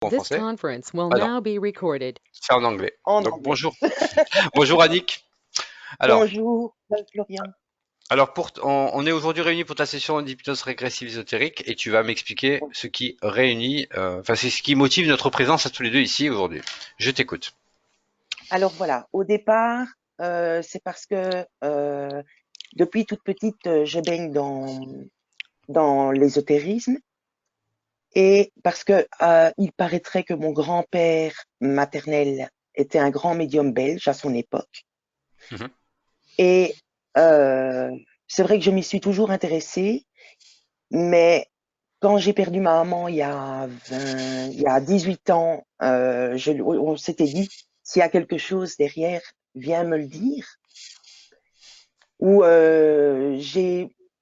en This français? conference will Ah non, now be recorded. c'est en anglais. En Donc anglais. bonjour. Bonjour Annick. Alors, Bonjour, Florian. on est aujourd'hui réunis pour ta session d'hypnose régressive ésotérique et tu vas m'expliquer ce qui réunit, enfin c'est ce qui motive notre présence à tous les deux ici aujourd'hui. Je t'écoute. Alors voilà, au départ, c'est parce que depuis toute petite, je baigne dans l'ésotérisme et parce que il paraîtrait que mon grand-père maternel était un grand médium belge à son époque. Mhm. Et c'est vrai que je m'y suis toujours intéressée, mais quand j'ai perdu ma maman il y a 18 ans, on s'était dit, s'il y a quelque chose derrière, viens me le dire. Ou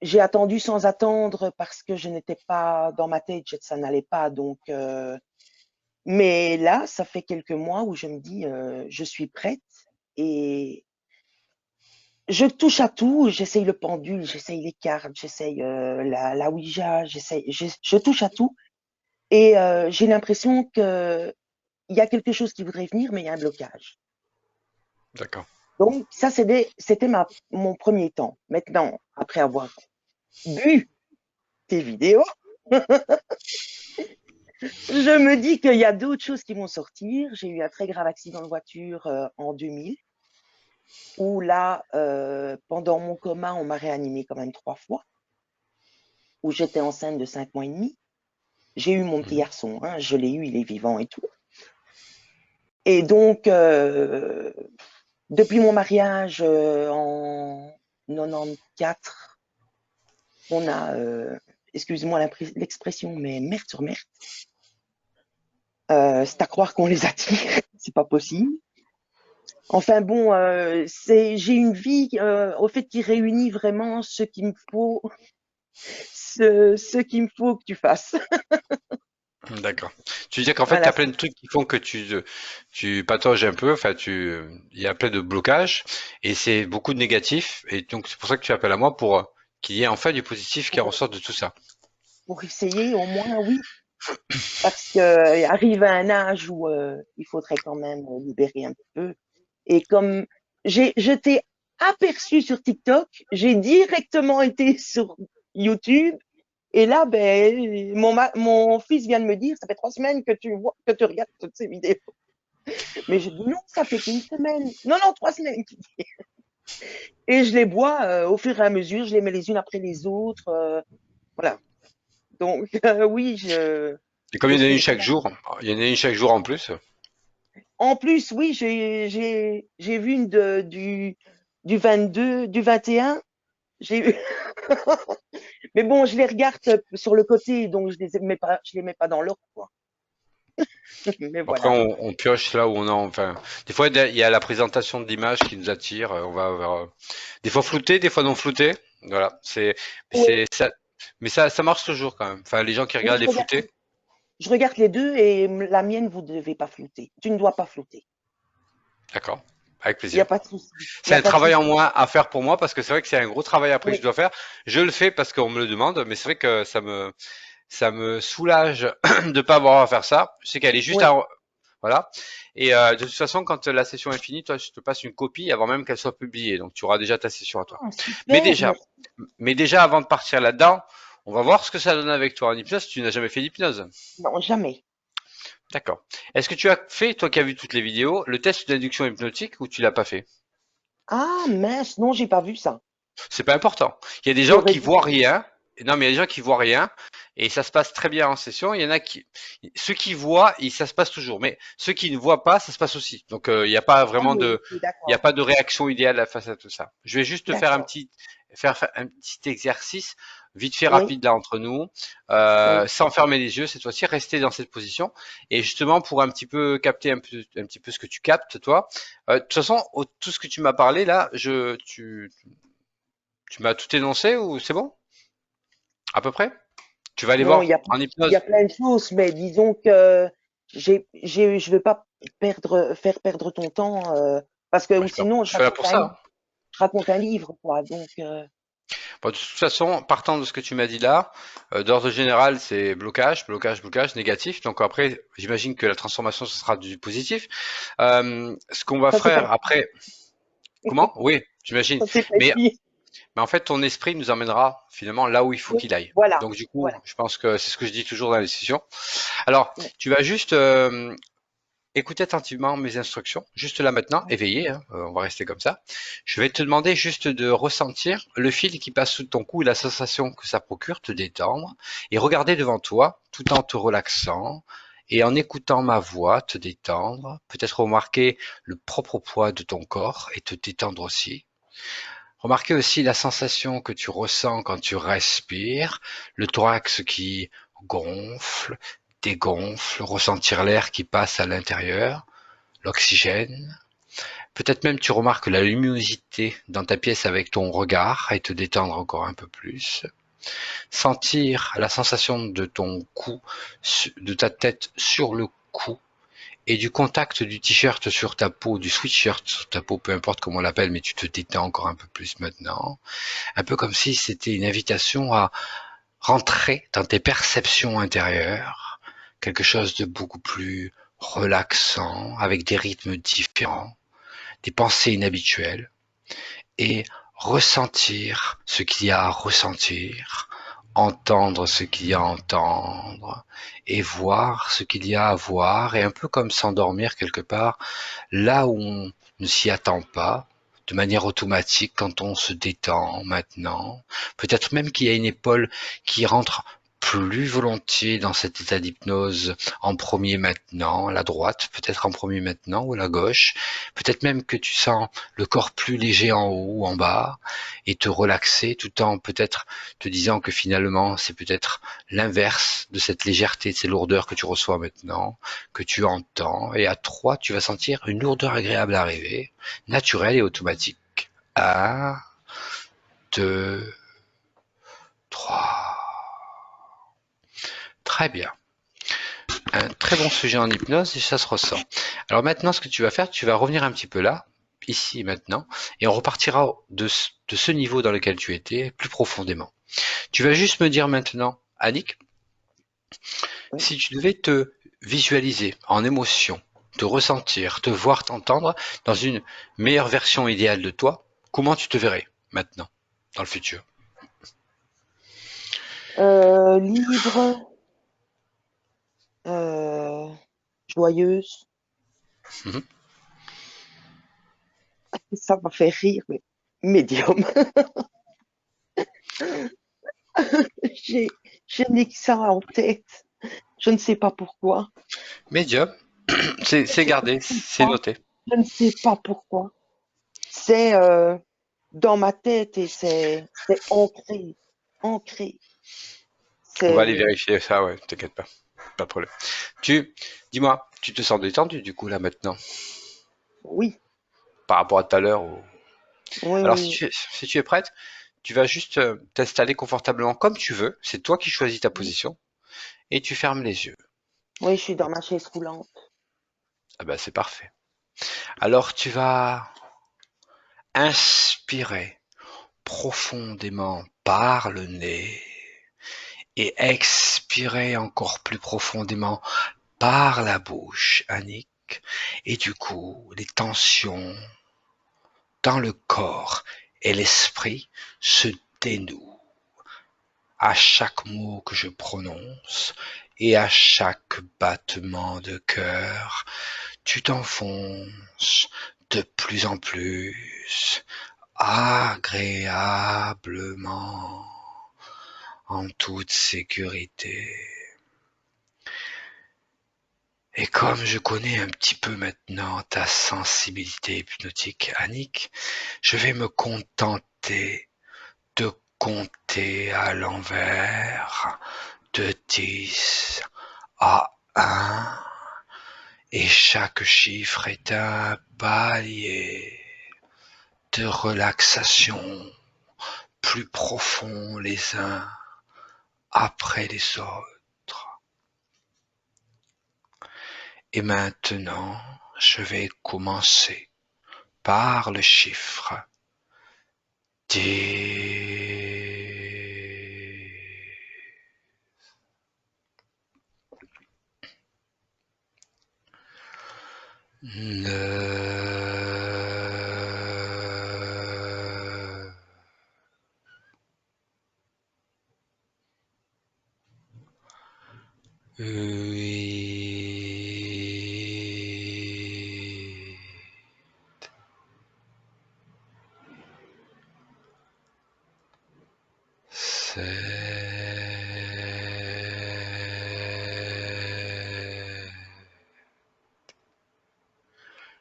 j'ai attendu sans attendre parce que je n'étais pas dans ma tête, ça n'allait pas. Donc, mais là, ça fait quelques mois où je me dis, je suis prête et je touche à tout. J'essaye le pendule, j'essaye les cartes, j'essaye la Ouija, je touche à tout. Et j'ai l'impression que il y a quelque chose qui voudrait venir, mais il y a un blocage. D'accord. Donc ça, c'était mon premier temps. Maintenant, après avoir vu tes vidéos, je me dis qu'il y a d'autres choses qui vont sortir. J'ai eu un très grave accident de voiture en 2000, où là, pendant mon coma, on m'a réanimé quand même 3 fois, où j'étais enceinte de 5 mois et demi. J'ai eu mon petit Mhm. garçon, hein, je l'ai eu, il est vivant et tout. Et donc, depuis mon mariage en 94, on a, excuse-moi l'expression, mais merde sur merde. C'est à croire qu'on les attire, c'est pas possible. Enfin bon, j'ai une vie au fait qui réunit vraiment ce qu'il me faut, ce qu'il me faut que tu fasses. D'accord. Tu veux dire qu'en fait, tu Voilà. as plein de trucs qui font que tu patauges un peu, enfin, il y a plein de blocages et c'est beaucoup de négatifs et donc c'est pour ça que tu appelles à moi pour qu'il y ait enfin du positif qui pour, ressort de tout ça. pour essayer au moins, oui, parce que arrive à un âge où il faudrait quand même libérer un peu. Et comme je t'ai aperçu sur TikTok, j'ai directement été sur YouTube. Et là, ben, mon fils vient de me dire, ça fait 3 semaines que tu regardes toutes ces vidéos. Mais je dis non, ça fait qu'une semaine. Non, non, 3 semaines. Et je les vois au fur et à mesure, je les mets les unes après les autres. Voilà. Donc oui, Et je comme il y en a une suis chaque vraiment. jour, il y en a une chaque jour en plus. En plus, oui, j'ai vu une du 22, du 21. J'ai eu. Mais bon, je les regarde sur le côté, donc je les mets pas dans l'ordre, quoi. Mais Après, voilà. on pioche là où on a, enfin, des fois, il y a la présentation de l'image qui nous attire. On va vers, des fois flouté, des fois non flouté. Voilà, Oui, c'est ça, mais ça marche toujours quand même. Enfin, les gens qui oui, regardent les floutés, je regarde les deux et la mienne, vous ne devez pas flouter. Tu ne dois pas flouter. d'accord, avec Il n'y plaisir. a pas de souci. Il n'y C'est a un pas de travail en souci. moins à faire pour moi parce que c'est vrai que c'est un gros travail après que je Oui, dois faire. Je le fais parce qu'on me le demande, mais c'est vrai que ça me soulage de pas avoir à faire ça. Je sais qu'elle est juste oui. à, voilà. Et de toute façon, quand la session est finie, toi, je te passe une copie avant même qu'elle soit publiée. Donc, tu auras déjà ta session à toi. Ah, Mais super, déjà, merci. mais déjà, avant de partir là-dedans, on va voir ce que ça donne avec toi en hypnose. Tu n'as jamais fait d'hypnose. Non, jamais. D'accord. Est-ce que tu as fait, toi qui as vu toutes les vidéos, le test d'induction hypnotique ou tu l'as pas fait? Ah, mince, non, j'ai pas vu ça. C'est pas important. Il y a des gens J'aurais qui dû. voient rien. Non, mais il y a des gens qui voient rien et ça se passe très bien en session. Il y en a qui, ceux qui voient, ça se passe toujours. Mais ceux qui ne voient pas, ça se passe aussi. Donc il n'y a pas Ah vraiment oui, de, ok, il n'y a d'accord. pas de réaction idéale face à tout ça. Je vais juste te faire D'accord. faire un petit exercice vite fait Oui, rapide là entre nous, oui, sans fermer les yeux cette fois-ci, rester dans cette position et justement pour un petit peu capter un petit peu ce que tu captes toi. De toute façon, tout ce que tu m'as parlé là, tu m'as tout énoncé ou c'est bon? À peu près? Tu vas aller non, voir en il y a hypnose. plein de choses, mais disons que je veux pas faire perdre ton temps, parce que Moi, ou sinon je suis là pour ça, hein. je raconte un livre, quoi. Donc, Bon, de toute façon, partant de ce que tu m'as dit là, d'ordre général, c'est blocage, blocage, blocage, négatif. Donc après, j'imagine que la transformation, ce sera du positif. Ce qu'on va Ça, c'est faire facile. après, comment? Oui, j'imagine. Ça, c'est Mais, facile. mais en fait, ton esprit nous emmènera finalement là où il faut Oui, qu'il aille. voilà, Donc du coup, voilà. je pense que c'est ce que je dis toujours dans les sessions. Alors, Ouais, tu vas juste écoutez attentivement mes instructions, juste là maintenant, ouais, éveillé, hein, on va rester comme ça. Je vais te demander juste de ressentir le fil qui passe sous ton cou et la sensation que ça procure, te détendre, et regarder devant toi tout en te relaxant et en écoutant ma voix, te détendre, peut-être remarquer le propre poids de ton corps et te détendre aussi. Remarquez aussi la sensation que tu ressens quand tu respires, le thorax qui gonfle, dégonfle, ressentir l'air qui passe à l'intérieur, l'oxygène. Peut-être même tu remarques la luminosité dans ta pièce avec ton regard et te détendre encore un peu plus. Sentir la sensation de ton cou, de ta tête sur le cou et du contact du t-shirt sur ta peau, du sweatshirt sur ta peau, peu importe comment on l'appelle, mais tu te détends encore un peu plus maintenant. Un peu comme si c'était une invitation à rentrer dans tes perceptions intérieures, quelque chose de beaucoup plus relaxant, avec des rythmes différents, des pensées inhabituelles, et ressentir ce qu'il y a à ressentir, entendre ce qu'il y a à entendre, et voir ce qu'il y a à voir, et un peu comme s'endormir quelque part, là où on ne s'y attend pas, de manière automatique quand on se détend maintenant. Peut-être même qu'il y a une épaule qui rentre plus volontiers dans cet état d'hypnose en premier maintenant, la droite peut-être en premier maintenant ou la gauche. Peut-être même que tu sens le corps plus léger en haut ou en bas et te relaxer tout en peut-être te disant que finalement c'est peut-être l'inverse de cette légèreté, de ces lourdeurs que tu reçois maintenant, que tu entends, et à 3, tu vas sentir une lourdeur agréable arriver, naturelle et automatique. Un, 2, 3. Très bien. Un très bon sujet en hypnose et ça se ressent. Alors maintenant, ce que tu vas faire, tu vas revenir un petit peu là, ici et maintenant, et on repartira de ce niveau dans lequel tu étais plus profondément. Tu vas juste me dire maintenant, Annick, ouais. si tu devais te visualiser en émotion, te ressentir, te voir, t'entendre dans une meilleure version idéale de toi, comment tu te verrais maintenant, dans le futur? Libre, euh, joyeuse. Mhm. Ça m'a fait rire, mais médium. J'ai, j'ai mis que ça en tête. Je ne sais pas pourquoi. Médium, c'est Je ne gardé, sais c'est pas. noté. Je ne sais pas pourquoi. C'est dans ma tête et c'est ancré, ancré. On va aller C'est vérifier ça, ouais, t'inquiète pas, pas de problème. Dis-moi, tu te sens détendu du coup là maintenant, oui, par rapport à tout à l'heure ou... oui, Alors oui, si tu es prête, tu vas juste t'installer confortablement comme tu veux, c'est toi qui choisis ta oui. position, et tu fermes les yeux. Oui, je suis dans ma chaise roulante. Ah bah c'est parfait. Alors tu vas inspirer profondément par le nez et expirer encore plus profondément par la bouche, Annick. Et du coup, les tensions dans le corps et l'esprit se dénouent à chaque mot que je prononce et à chaque battement de cœur. Tu t'enfonces de plus en plus agréablement en toute sécurité. Et comme je connais un petit peu maintenant ta sensibilité hypnotique, Annick, je vais me contenter de compter à l'envers de 10 à 1 et chaque chiffre est un palier de relaxation plus profond les uns après les autres. Et maintenant, je vais commencer par le chiffre 10.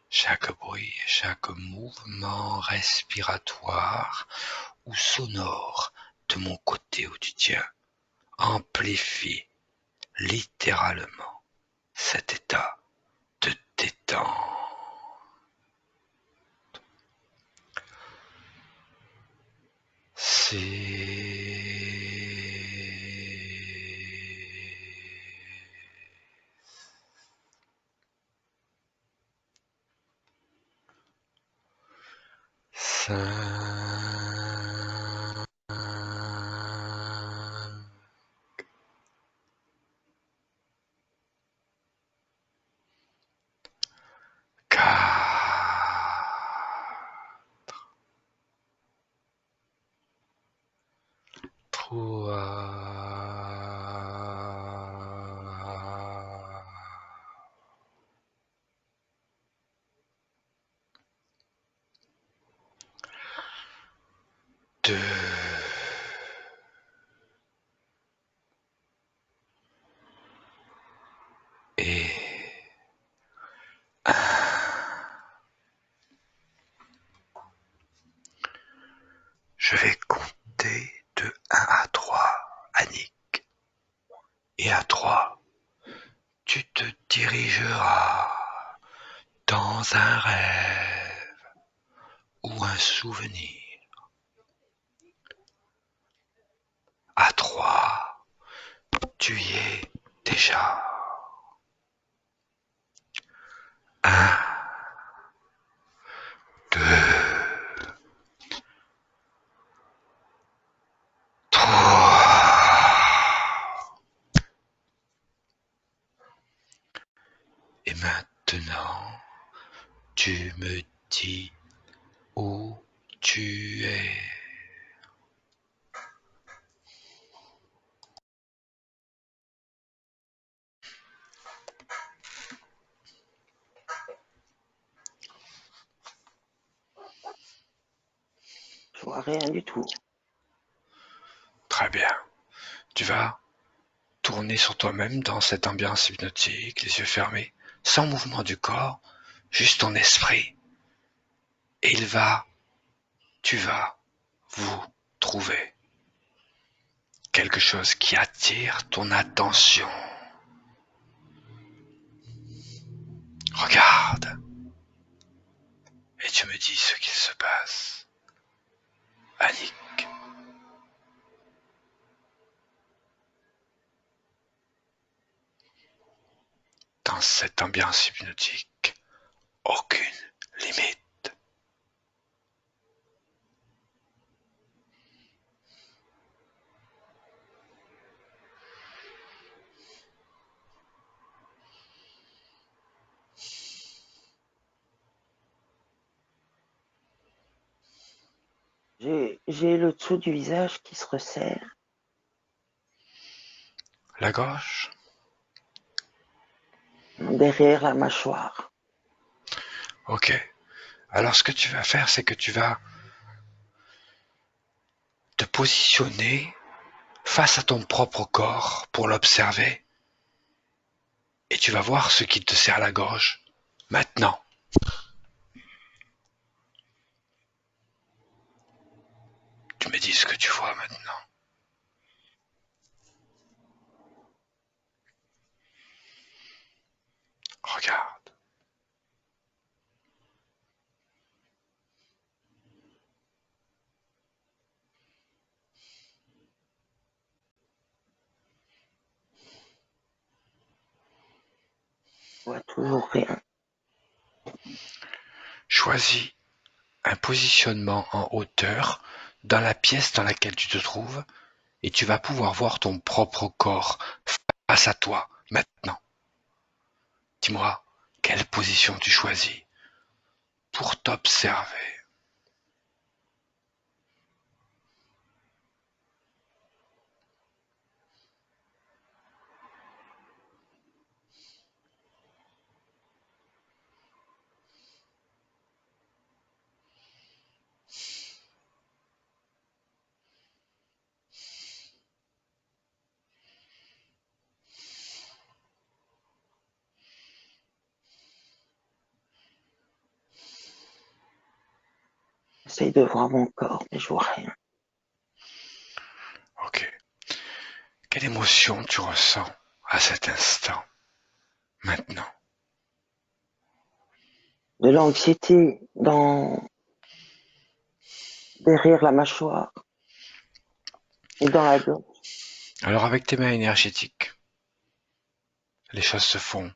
Chaque bruit, chaque mouvement respiratoire ou sonore de mon côté ou du tien amplifie littéralement cet état de détente. Deux. Et je vais compter de 1 à 3, Annick. Et à 3, tu te dirigeras dans un rêve ou un souvenir. À 3, tu y es déjà. 1, 2, 3. Et maintenant, tu me dis où tu es. Je vois rien du tout. Très bien. Tu vas tourner sur toi-même dans cette ambiance hypnotique, les yeux fermés, sans mouvement du corps, juste ton esprit. Et tu vas vous trouver quelque chose qui attire ton attention. Regarde. Et tu me dis ce qu'il se passe. Annick. Dans cette ambiance hypnotique, aucune limite. J'ai le dessous du visage qui se resserre La gauche. derrière la mâchoire. Ok. Alors ce que tu vas faire, c'est que tu vas te positionner face à ton propre corps pour l'observer. Et tu vas voir ce qui te serre la gorge. Maintenant. Tu me dis ce que tu vois maintenant. Regarde. Je vois toujours rien. Choisis un positionnement en hauteur dans la pièce dans laquelle tu te trouves et tu vas pouvoir voir ton propre corps face à toi maintenant. Dis-moi, quelle position tu choisis pour t'observer. J'essaye de voir mon corps, mais je vois rien. Ok. Quelle émotion tu ressens à cet instant, maintenant? De l'anxiété derrière la mâchoire et dans la gorge. Alors avec tes mains énergétiques, les choses se font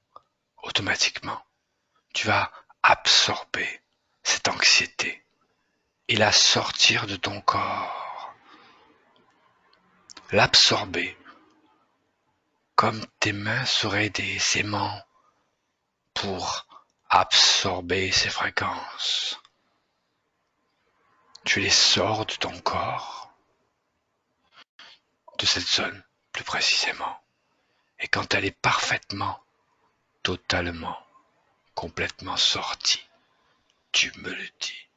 automatiquement. Tu vas absorber cette anxiété et la sortir de ton corps. L'absorber comme tes mains seraient des aimants pour absorber ces fréquences. Tu les sors de ton corps, de cette zone plus précisément. Et quand elle est parfaitement, totalement, complètement sortie, tu me le dis.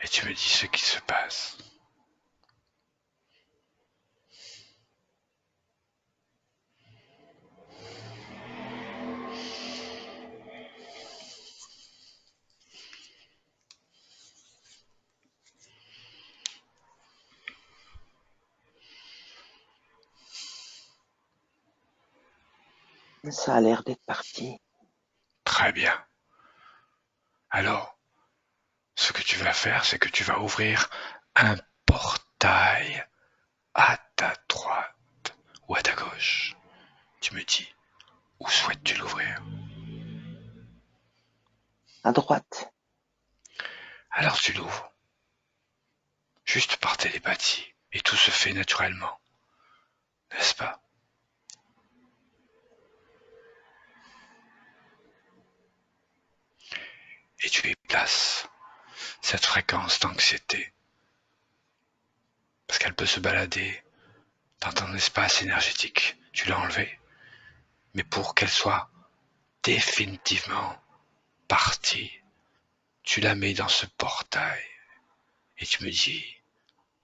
Et tu me dis ce qui se passe. Ça a l'air d'être parti. Très bien. Alors, ce que tu vas faire, c'est que tu vas ouvrir un portail à ta droite ou à ta gauche. Tu me dis, où souhaites-tu l'ouvrir? À droite. Alors tu l'ouvres, juste par télépathie, et tout se fait naturellement, n'est-ce pas? Et tu y places cette fréquence d'anxiété, parce qu'elle peut se balader dans ton espace énergétique. Tu l'as enlevée, mais pour qu'elle soit définitivement partie, tu la mets dans ce portail, et tu me dis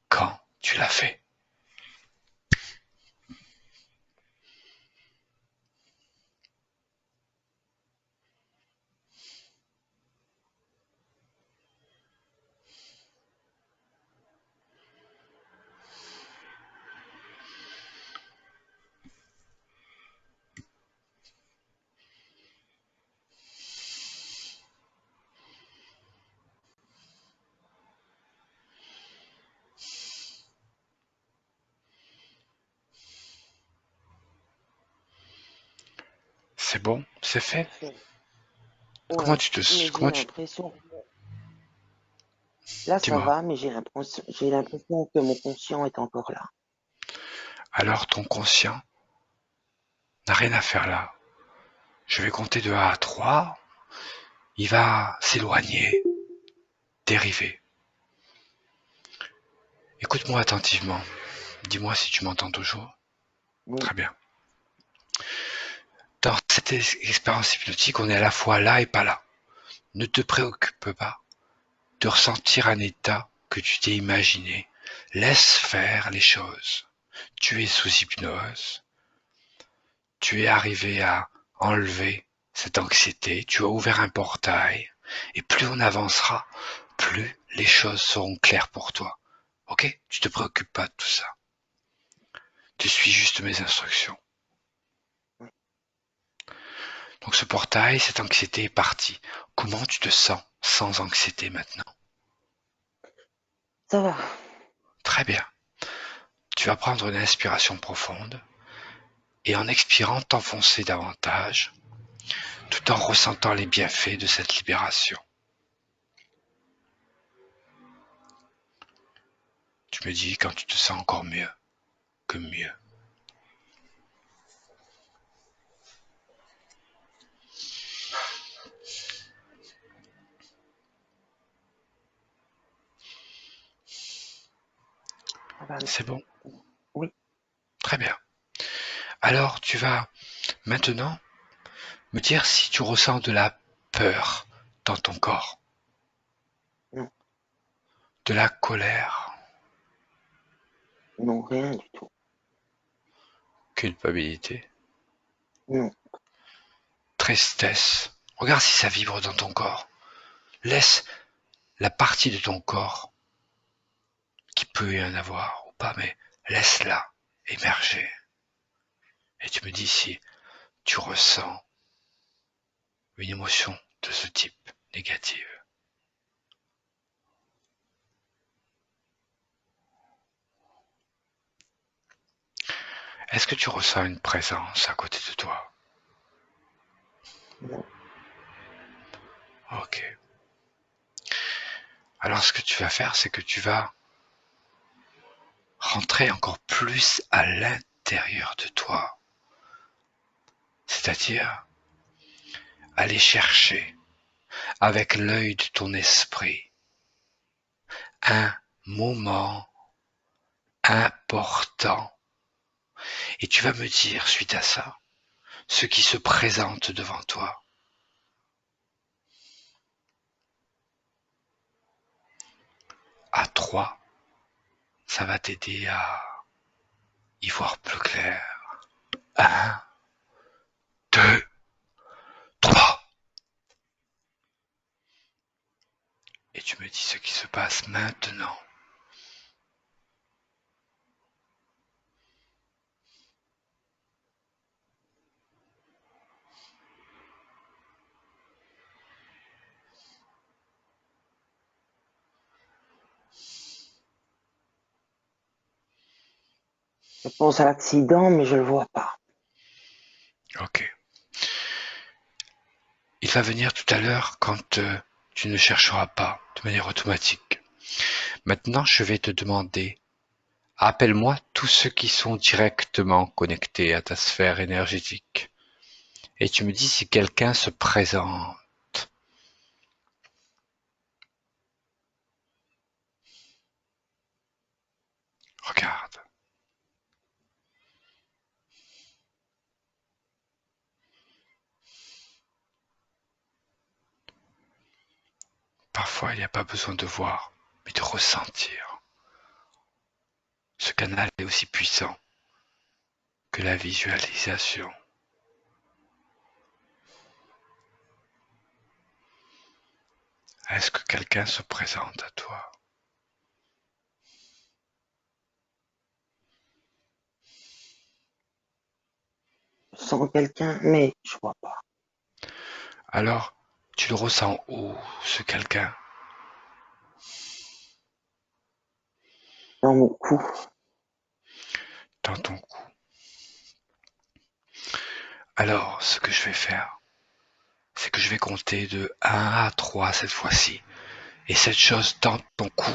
quand tu l'as fait. C'est bon? C'est fait? Comment Ouais, tu te... mais j'ai Comment tu... l'impression, là ça Dis-moi. va, mais j'ai l'impression que mon conscient est encore là. Alors ton conscient n'a rien à faire là. Je vais compter de 1 à 3. Il va s'éloigner, dériver. Écoute-moi attentivement. Dis-moi si tu m'entends toujours. Oui, Très bien. Dans cette expérience hypnotique, on est à la fois là et pas là. Ne te préoccupe pas de ressentir un état que tu t'es imaginé. Laisse faire les choses. Tu es sous hypnose. Tu es arrivé à enlever cette anxiété. Tu as ouvert un portail. Et plus on avancera, plus les choses seront claires pour toi. Ok? Tu te préoccupes pas de tout ça. Tu suis juste mes instructions. oui. Donc ce portail, cette anxiété est partie. Comment tu te sens sans anxiété maintenant? Ça va. Très bien. Tu vas prendre une inspiration profonde et en expirant t'enfoncer davantage, tout en ressentant les bienfaits de cette libération. Tu me dis quand tu te sens encore mieux que mieux. Ça va. C'est bon? Oui, Très bien. Alors tu vas maintenant me dire si tu ressens de la peur dans ton corps, non, de la colère, non, rien du tout. culpabilité, Non, tristesse. Regarde si ça vibre dans ton corps. Laisse la partie de ton corps qui peut y en avoir ou pas, mais laisse-la émerger. Et tu me dis si tu ressens une émotion de ce type négative. Est-ce que tu ressens une présence à côté de toi? non. Ok. Alors ce que tu vas faire, c'est que tu vas rentrer encore plus à l'intérieur de toi. C'est-à-dire aller chercher avec l'œil de ton esprit un moment important. Et tu vas me dire, suite à ça, ce qui se présente devant toi. À 3, ça va t'aider à y voir plus clair. 1, 2, 3. Et tu me dis ce qui se passe maintenant. Je pense à l'accident, mais je le vois pas. Ok. Il va venir tout à l'heure quand tu ne chercheras pas de manière automatique. Maintenant, je vais te demander, appelle-moi tous ceux qui sont directement connectés à ta sphère énergétique. Et tu me dis si quelqu'un se présente. Regarde. Parfois, il n'y a pas besoin de voir, mais de ressentir. Ce canal est aussi puissant que la visualisation. Est-ce que quelqu'un se présente à toi? Je sens quelqu'un, mais je vois pas. Alors, tu le ressens où, ce quelqu'un? Dans mon cou. Dans ton cou. Alors, ce que je vais faire, c'est que je vais compter de 1 à 3 cette fois-ci. Et cette chose dans ton cou,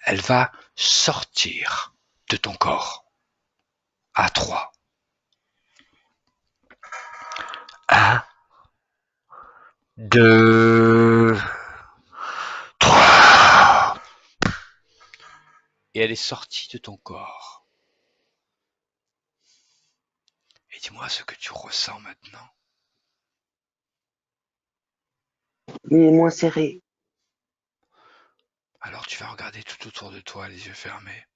elle va sortir de ton corps. À 3. 1, 2, 3. Et elle est sortie de ton corps. Et dis-moi ce que tu ressens maintenant. Il est moins serré. Alors tu vas regarder tout autour de toi, les yeux fermés,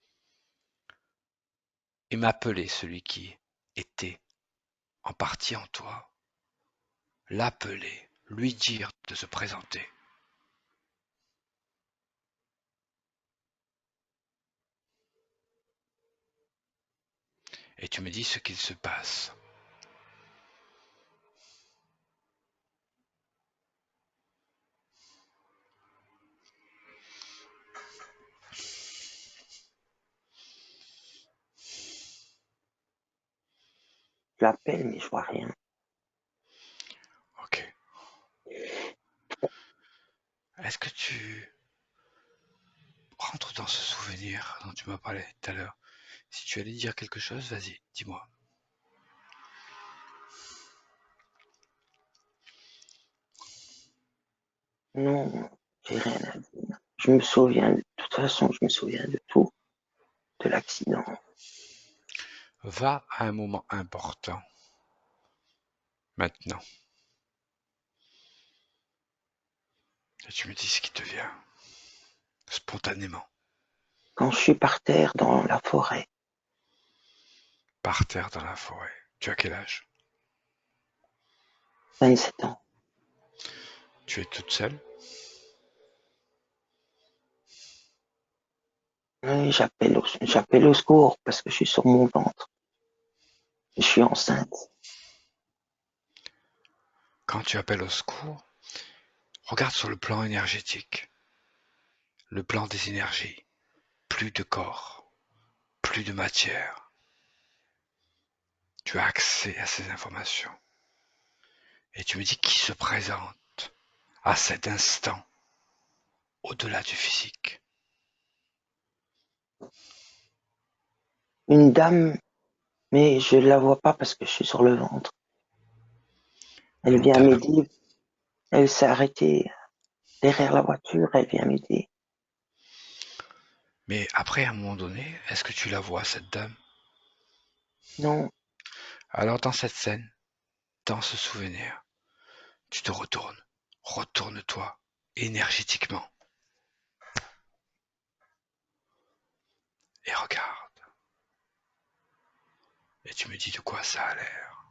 et m'appeler celui qui était en partie en toi. L'appeler, lui dire de se présenter. Et tu me dis ce qu'il se passe. Je l'appelle, mais je vois rien. Ok. est-ce que tu rentres dans ce souvenir dont tu m'as parlé tout à l'heure? Si tu allais dire quelque chose, vas-y, dis-moi. Non, j'ai rien à dire. Je me souviens, de toute façon, je me souviens de tout, de l'accident. Va à un moment important, maintenant. Et tu me dis ce qui te vient, spontanément, Quand je suis par terre dans la forêt, par terre dans la forêt. Tu as quel âge? 27 ans, Tu es toute seule? oui, j'appelle au secours parce que je suis sur mon ventre. Je suis enceinte. Quand tu appelles au secours, regarde sur le plan énergétique, le plan des énergies. Plus de corps, plus de matière. Tu as accès à ces informations. Et tu me dis qui se présente à cet instant, au-delà du physique. Une dame, mais je la vois pas parce que je suis sur le ventre. Elle Une vient dame. m'aider. Elle s'est arrêtée derrière la voiture. Elle vient m'aider. Mais après, à un moment donné, est-ce que tu la vois, cette dame? Non, Alors dans cette scène, dans ce souvenir, tu te retournes. Retourne-toi énergétiquement et regarde. Et tu me dis de quoi ça a l'air.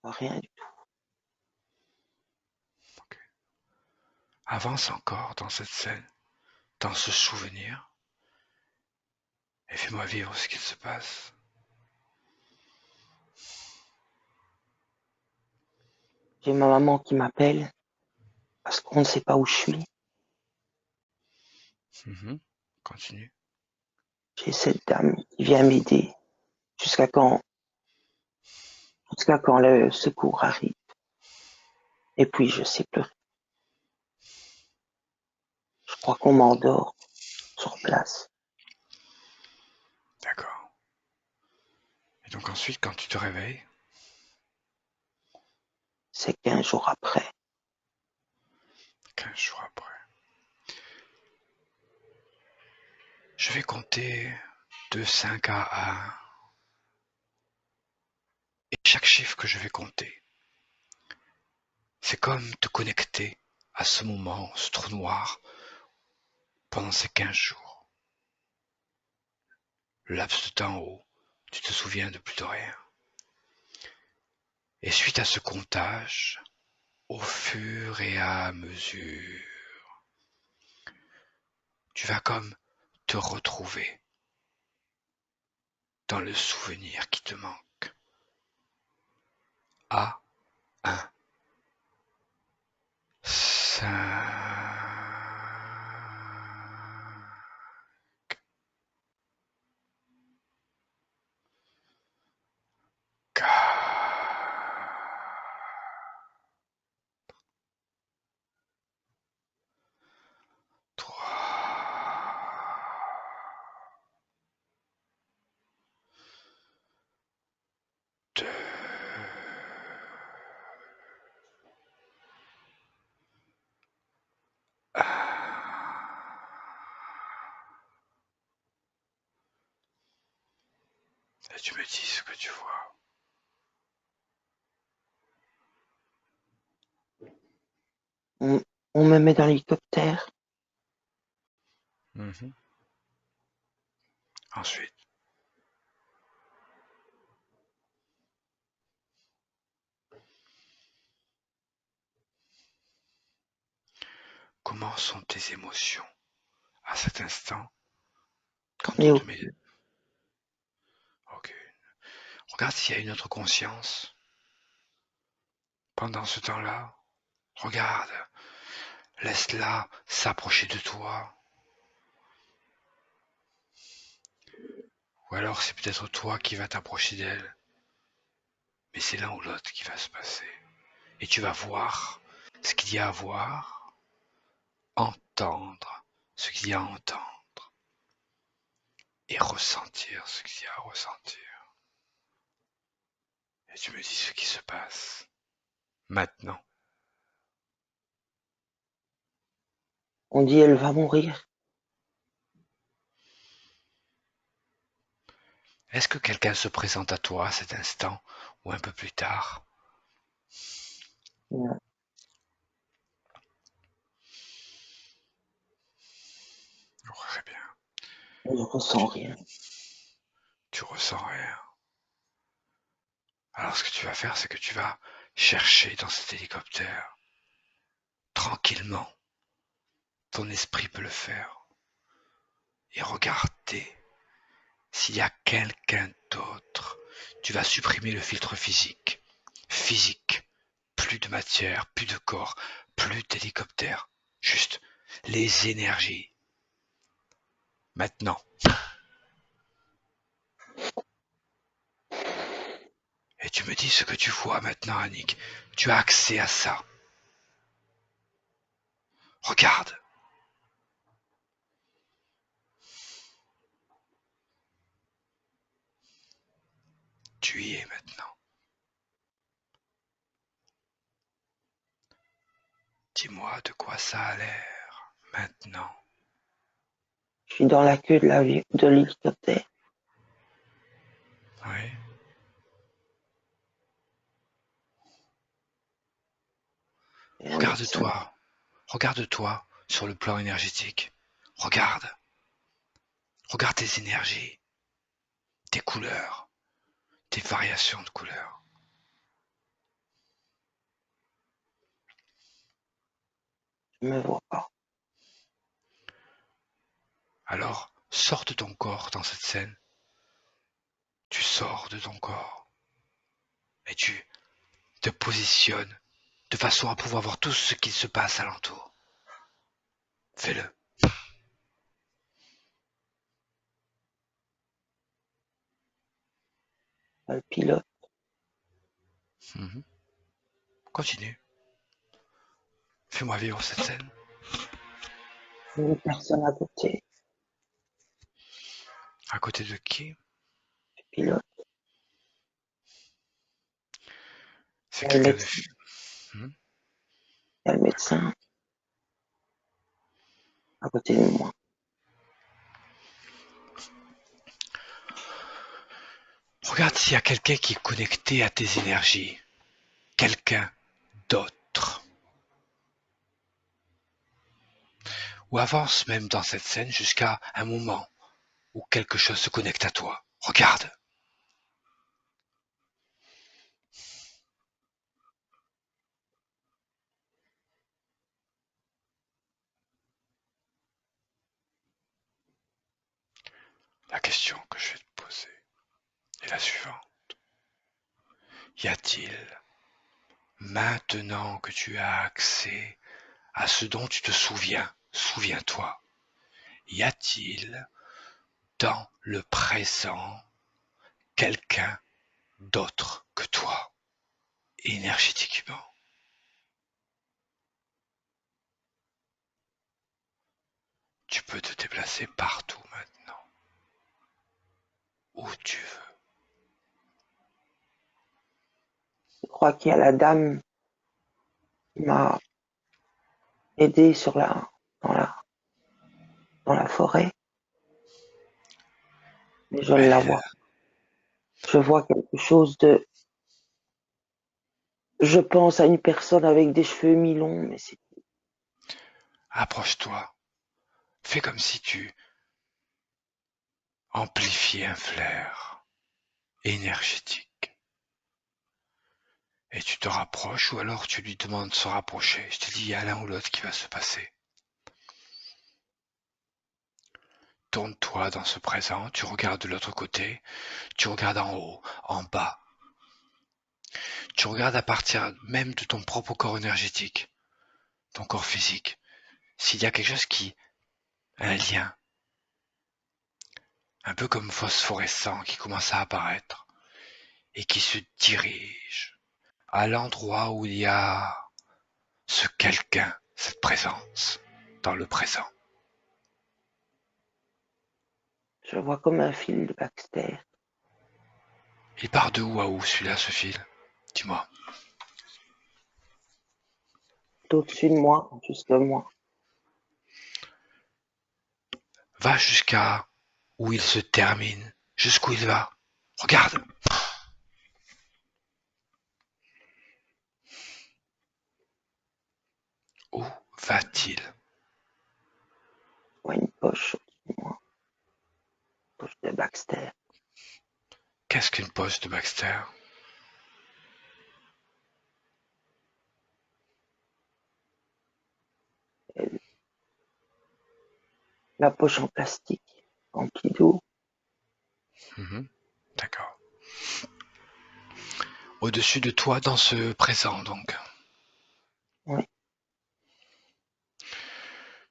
rien du tout. Ok. Avance encore dans cette scène, dans ce souvenir, et fais-moi vivre ce qu'il se passe. J'ai ma maman qui m'appelle parce qu'on ne sait pas où je suis. Mhm. Continue. J'ai cette dame qui vient m'aider jusqu'à quand, jusqu'à quand le secours arrive. Et puis je sais plus. Je crois qu'on m'endort sur place. D'accord. Et donc ensuite, quand tu te réveilles, C'est 15 jours après. 15 jours après, je vais compter de 5 à 1. Et chaque chiffre que je vais compter, c'est comme te connecter à ce moment, ce trou noir, pendant ces 15 jours. Le laps de temps où tu te souviens de plus de rien. Et suite à ce comptage, au fur et à mesure, tu vas comme te retrouver dans le souvenir qui te manque. À 1, 5, 4, 3, 2. Et tu me dis ce que tu vois. On, on me met dans l'hélicoptère. Mhm. Ensuite, comment sont tes émotions à cet instant quand On est on au, te met... Ok. Regarde s'il y a une autre conscience pendant ce temps-là. Regarde, laisse-la s'approcher de toi. Ou alors c'est peut-être toi qui vas t'approcher d'elle. mais c'est l'un ou l'autre qui va se passer. Et tu vas voir ce qu'il y a à voir, entendre ce qu'il y a à entendre, et ressentir ce qu'il y a à ressentir. Et tu me dis ce qui se passe maintenant. On dit elle va mourir. Est-ce que quelqu'un se présente à toi à cet instant ou un peu plus tard? Non, Très bien. je ressens Tu, rien. tu ressens rien. Alors ce que tu vas faire, c'est que tu vas chercher dans cet hélicoptère, tranquillement, ton esprit peut le faire, et regarder s'il y a quelqu'un d'autre. Tu vas supprimer le filtre physique. Physique. Plus de matière, plus de corps, plus d'hélicoptère. Juste les énergies. Maintenant. Et tu me dis ce que tu vois maintenant, Annick. Tu as accès à ça. Regarde. Tu y es maintenant. Dis-moi de quoi ça a l'air maintenant. Je suis dans la queue de l'hélicoptère. Oui. Il y a un médecin. Regarde-toi. Regarde-toi sur le plan énergétique. Regarde. Regarde tes énergies, tes couleurs, tes variations de couleurs. Je me vois pas. Alors, sors de ton corps dans cette scène. Tu sors de ton corps et tu te positionnes de façon à pouvoir voir tout ce qui se passe alentour. Fais-le. Le pilote. Mhm. Continue. Fais-moi vivre cette scène. Une personne à côté. À côté de qui? Le pilote. C'est Il y a le quelqu'un de... médecin. Mhm. Il y a le D'accord. médecin à côté de moi. Regarde s'il y a quelqu'un qui est connecté à tes énergies. Quelqu'un d'autre. Ou avance même dans cette scène jusqu'à un moment où quelque chose se connecte à toi. Regarde. La question que je vais te poser est la suivante. Y a-t-il, maintenant que tu as accès à ce dont tu te souviens, souviens-toi, y a-t-il dans le présent quelqu'un d'autre que toi, énergétiquement? Tu peux te déplacer partout maintenant, où tu veux. Je crois qu'il y a la dame qui m'a aidé dans la forêt, mais je ne la Elle, vois. Je vois quelque chose de, je pense à une personne avec des cheveux mi-longs, mais c'est, approche-toi, fais comme si tu amplifiais un flair énergétique. Et tu te rapproches ou alors tu lui demandes de se rapprocher. Je te dis, il y a l'un ou l'autre qui va se passer. Tourne-toi dans ce présent, tu regardes de l'autre côté, tu regardes en haut, en bas. Tu regardes à partir même de ton propre corps énergétique, ton corps physique. S'il y a quelque chose qui a un lien, un peu comme phosphorescent, qui commence à apparaître et qui se dirige à l'endroit où il y a ce quelqu'un, cette présence, dans le présent. Je vois comme un fil de Baxter. Il part de où à où celui-là, ce fil? Dis-moi. Au-dessus de moi, jusque moi. Va jusqu'à où il se termine, jusqu'où il va. Regarde. Où va-t-il? Je vois une poche au-dessus de moi. Poche de Baxter. Qu'est-ce qu'une poche de Baxter? Et la poche en plastique, remplie d'eau. Mhm. D'accord. Au-dessus de toi, dans ce présent, donc. Oui,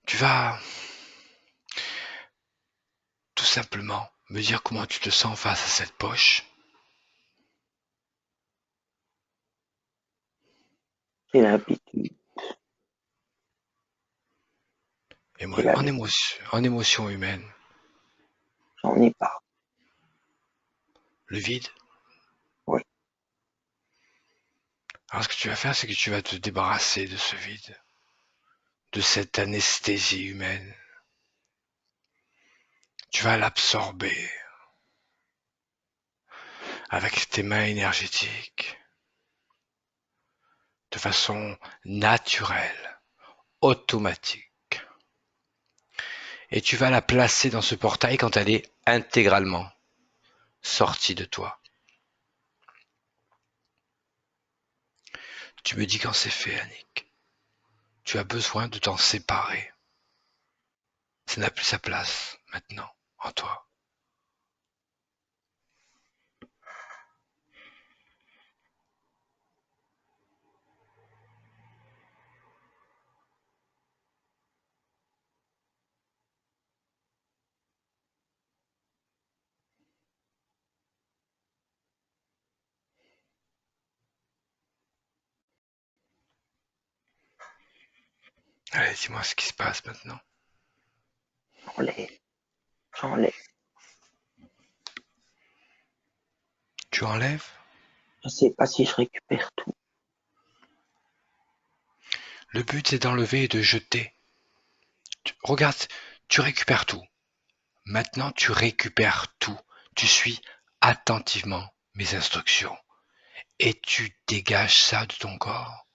Tu vas tout simplement me dire comment tu te sens face à cette poche. j'ai l'habitude. J'ai En l'habitude. émotion, en émotion humaine. J'en ai pas. Le vide. Oui, Alors ce que tu vas faire, c'est que tu vas te débarrasser de ce vide, de cette anesthésie humaine. Tu vas l'absorber avec tes mains énergétiques, de façon naturelle, automatique. Et tu vas la placer dans ce portail quand elle est intégralement sortie de toi. Tu me dis quand c'est fait, Annick. Tu as besoin de t'en séparer. Ça n'a plus sa place maintenant en toi. Allez, dis-moi ce qui se passe maintenant. j'enlève. J'enlève. Tu enlèves. Je sais pas si je récupère tout. Le but c'est d'enlever et de jeter. Regarde, tu récupères tout. Maintenant, tu récupères tout. Tu suis attentivement mes instructions et tu dégages ça de ton corps.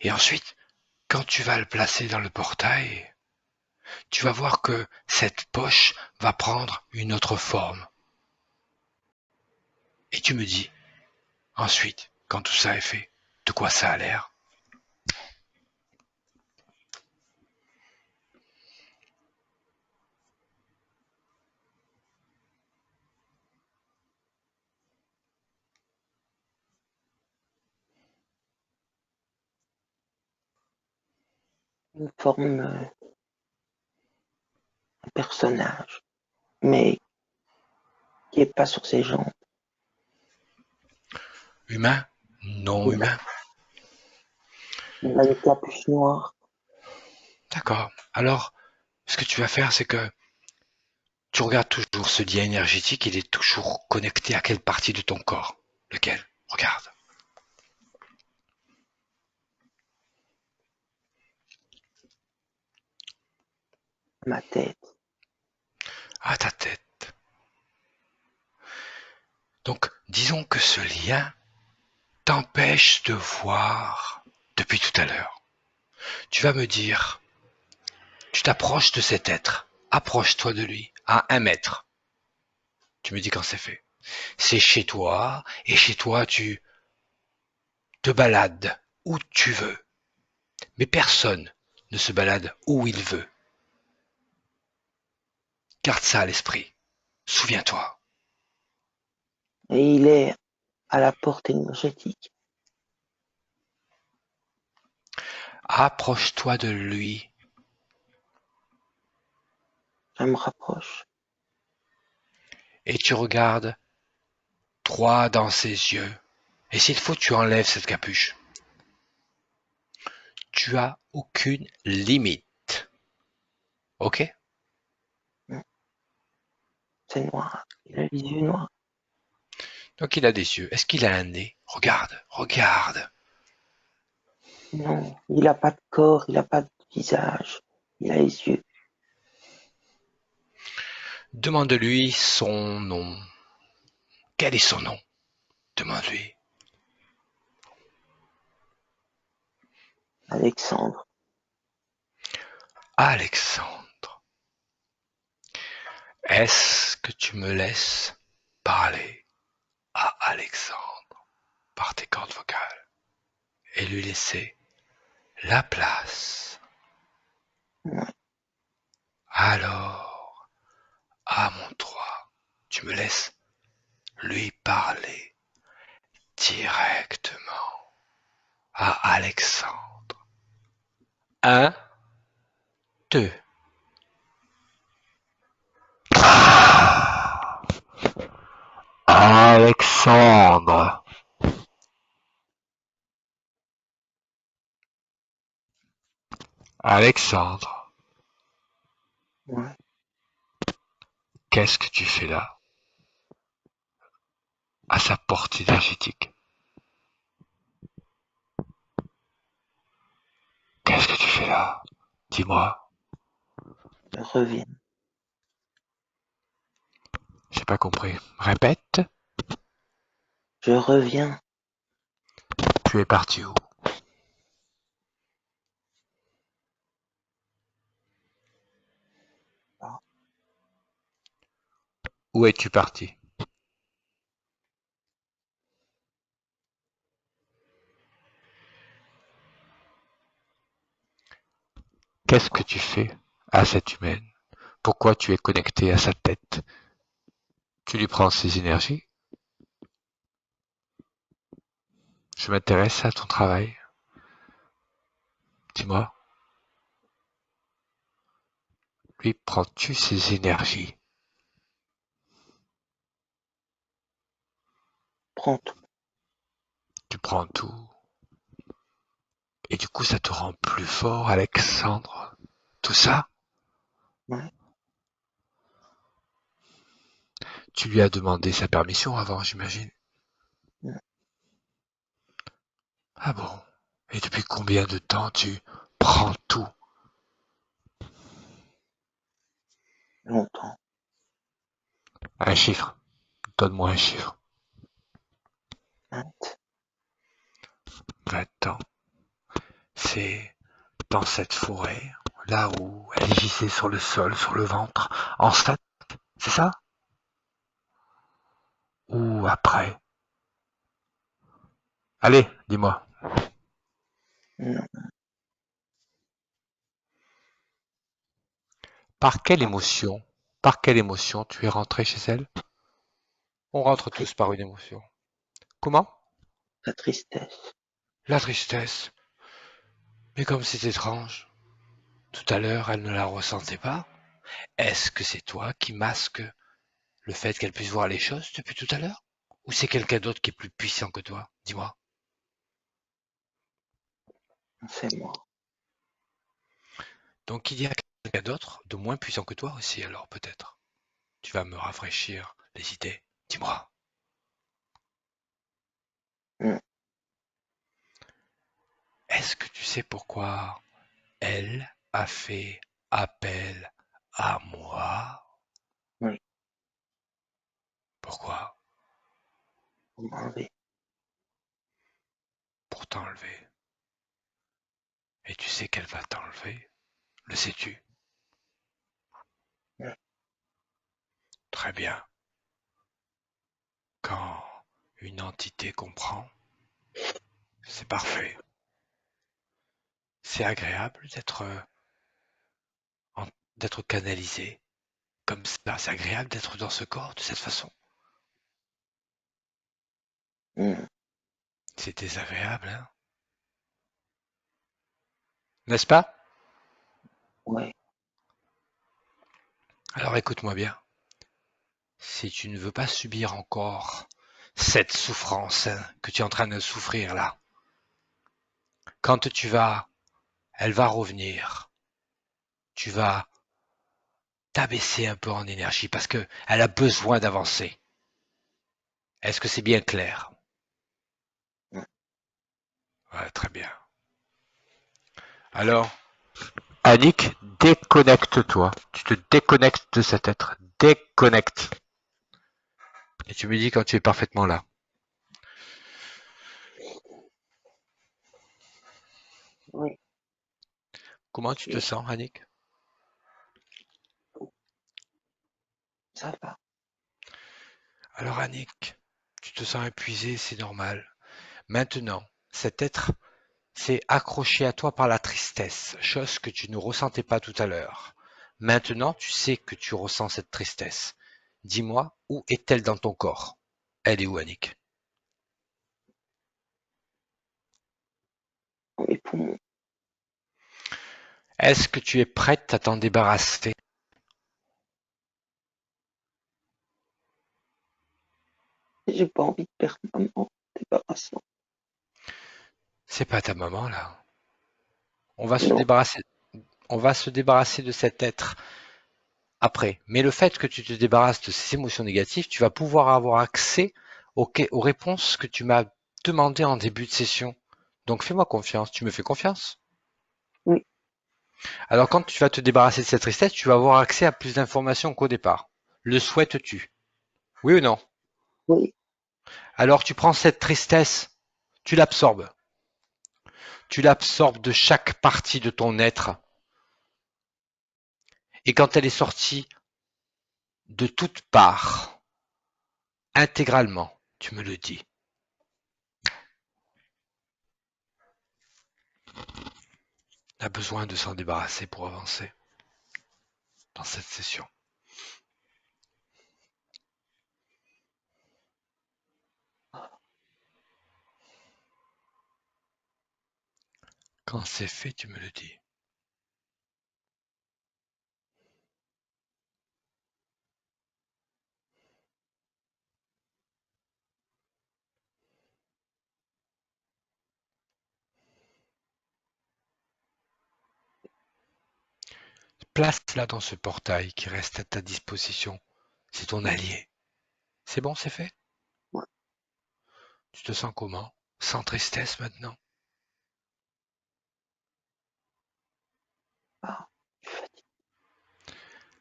Et ensuite, quand tu vas le placer dans le portail, tu vas voir que cette poche va prendre une autre forme. Et tu me dis, ensuite, quand tout ça est fait, de quoi ça a l'air. Une forme, un personnage, mais qui est pas sur ses jambes. Humain? Non Il a, humain. il a une capuche noire. D'accord. Alors, ce que tu vas faire, c'est que tu regardes toujours ce lien énergétique, il est toujours connecté à quelle partie de ton corps? Lequel? Regarde. Ma tête. À ta tête. Donc, disons que ce lien t'empêche de voir depuis tout à l'heure. Tu vas me dire, tu t'approches de cet être, approche-toi de lui à 1 mètre. Tu me dis quand c'est fait. C'est chez toi, et chez toi, tu te balades où tu veux. Mais personne ne se balade où il veut. Garde ça à l'esprit. Souviens-toi. Et il est à la porte énergétique. Approche-toi de lui Je me rapproche. et tu regardes droit dans ses yeux. Et s'il faut, tu enlèves cette capuche. Tu as aucune limite. Ok? C'est noir. Il a les yeux noirs. Donc il a des yeux. Est-ce qu'il a un nez? Regarde, regarde. Non, il a pas de corps, il a pas de visage. Il a les yeux. Demande-lui son nom. Quel est son nom? Demande-lui. Alexandre. Alexandre. Est-ce que tu me laisses parler à Alexandre par tes cordes vocales et lui laisser la place? Ouais. Alors, à mon tour, tu me laisses lui parler directement à Alexandre. Un, deux. Alexandre. Alexandre, Ouais. qu'est-ce que tu fais là, à sa porte énergétique? Qu'est-ce que tu fais là? Dis-moi. Je reviens. J'ai pas compris. Répète. Je reviens. Tu es parti où? Ah, Où es-tu parti? Qu'est-ce que tu fais à cette humaine? Pourquoi tu es connecté à sa tête? Tu lui prends ses énergies? Je m'intéresse à ton travail. Dis-moi. Lui prends-tu ses énergies? prends tout. Tu prends tout. Et du coup, ça te rend plus fort, Alexandre. Tout ça? Ouais. Tu lui as demandé sa permission avant, j'imagine. Ouais. Ah bon? Et depuis combien de temps tu prends tout? Longtemps. Un chiffre. Donne-moi un chiffre. 20. 20 ans. C'est dans cette forêt, là où elle gissait sur le sol, sur le ventre, enceinte, c'est ça? Ou après? Allez, dis-moi. Non. Par quelle Ah, émotion, par quelle émotion tu es rentré chez elle? On rentre tous triste. par une émotion. Comment? La tristesse. La tristesse. Mais comme c'est étrange. Tout à l'heure, elle ne la ressentait pas. Est-ce que c'est toi qui masques le fait qu'elle puisse voir les choses depuis tout à l'heure? Ou c'est quelqu'un d'autre qui est plus puissant que toi? Dis-moi. C'est moi. Donc il y a quelqu'un d'autre de moins puissant que toi aussi, alors peut-être. Tu vas me rafraîchir les idées. Dis-moi. Non. Est-ce que tu sais pourquoi elle a fait appel à moi? Oui. Pourquoi? Pour m'enlever. Pour t'enlever. Et tu sais qu'elle va t'enlever? Le sais-tu? Ouais. Très bien. Quand une entité comprend, c'est parfait. C'est agréable d'être canalisé comme ça. C'est agréable d'être dans ce corps de cette façon. Non. C'est désagréable, hein? N'est-ce pas? Ouais. Alors écoute-moi bien. Si tu ne veux pas subir encore cette souffrance que tu es en train de souffrir là, quand tu vas, elle va revenir. Tu vas t'abaisser un peu en énergie parce que elle a besoin d'avancer. Est-ce que c'est bien clair? Ouais, très bien. Alors, Annick, déconnecte-toi. Tu te déconnectes de cet être. Déconnecte. Et tu me dis quand tu es parfaitement là. Oui, Comment tu te et sens, Annick? ça va. Alors, Annick, tu te sens épuisé, c'est normal. Maintenant, cet être s'est accroché à toi par la tristesse, chose que tu ne ressentais pas tout à l'heure. Maintenant, tu sais que tu ressens cette tristesse. Dis-moi, où est-elle dans ton corps? Elle est où, Annick? Dans mes poumons. Est-ce que tu es prête à t'en débarrasser? J'ai pas envie de perdre maman. Débarrassant. C'est pas ta maman, là. On va se Non, débarrasser, on va se débarrasser de cet être après. Mais le fait que tu te débarrasses de ces émotions négatives, tu vas pouvoir avoir accès aux réponses que tu m'as demandées en début de session. Donc fais-moi confiance. Tu me fais confiance? oui, Alors quand tu vas te débarrasser de cette tristesse, tu vas avoir accès à plus d'informations qu'au départ. Le souhaites-tu? Oui ou non? oui, Alors tu prends cette tristesse, tu l'absorbes. Tu l'absorbes de chaque partie de ton être. Et quand elle est sortie de toutes parts, intégralement, tu me le dis. On a besoin de s'en débarrasser pour avancer dans cette session. Quand c'est fait, tu me le dis. Place-la dans ce portail qui reste à ta disposition. C'est ton allié. C'est bon, c'est fait? ouais. Tu te sens comment? Sans tristesse maintenant? Ah,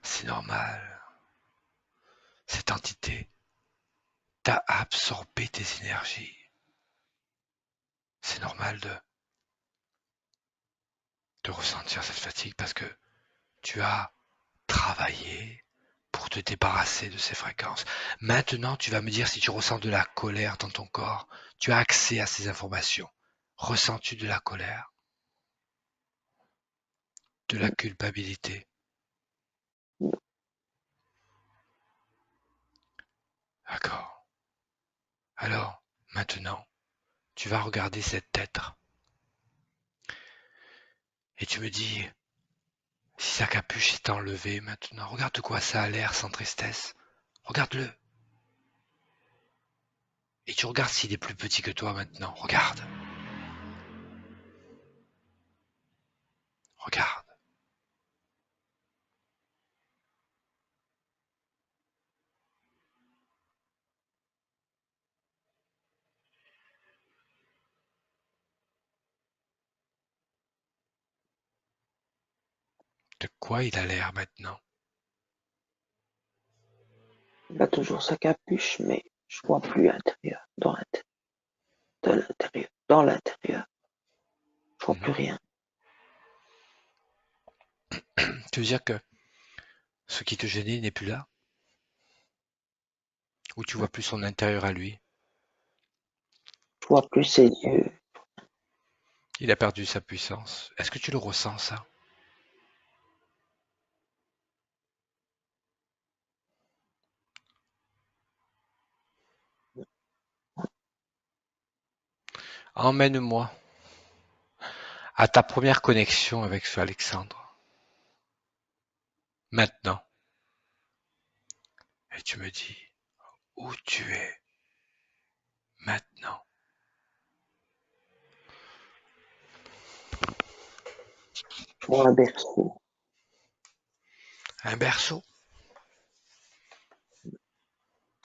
C'est normal. Cette entité t'a absorbé tes énergies. C'est normal de ressentir cette fatigue parce que tu as travaillé pour te débarrasser de ces fréquences. Maintenant, tu vas me dire si tu ressens de la colère dans ton corps. Tu as accès à ces informations. Ressens-tu de la colère, de la culpabilité? non, D'accord. Alors, maintenant, tu vas regarder cet être et tu me dis si sa capuche est enlevée maintenant. Regarde de quoi ça a l'air sans tristesse. Regarde-le. Et tu regardes s'il est plus petit que toi maintenant. Regarde. Regarde. De quoi il a l'air maintenant? il a toujours sa capuche, mais je vois plus l'intérieur, dans l'intérieur, je vois plus Mhm. rien. Tu veux dire que ce qui te gênait n'est plus là? Ou tu vois plus son intérieur à lui? Je vois plus ses yeux. Il a perdu sa puissance. Est-ce que tu le ressens ça? Emmène-moi à ta première connexion avec ce Alexandre. Maintenant. Et tu me dis où tu es. Je vois un berceau. Un berceau.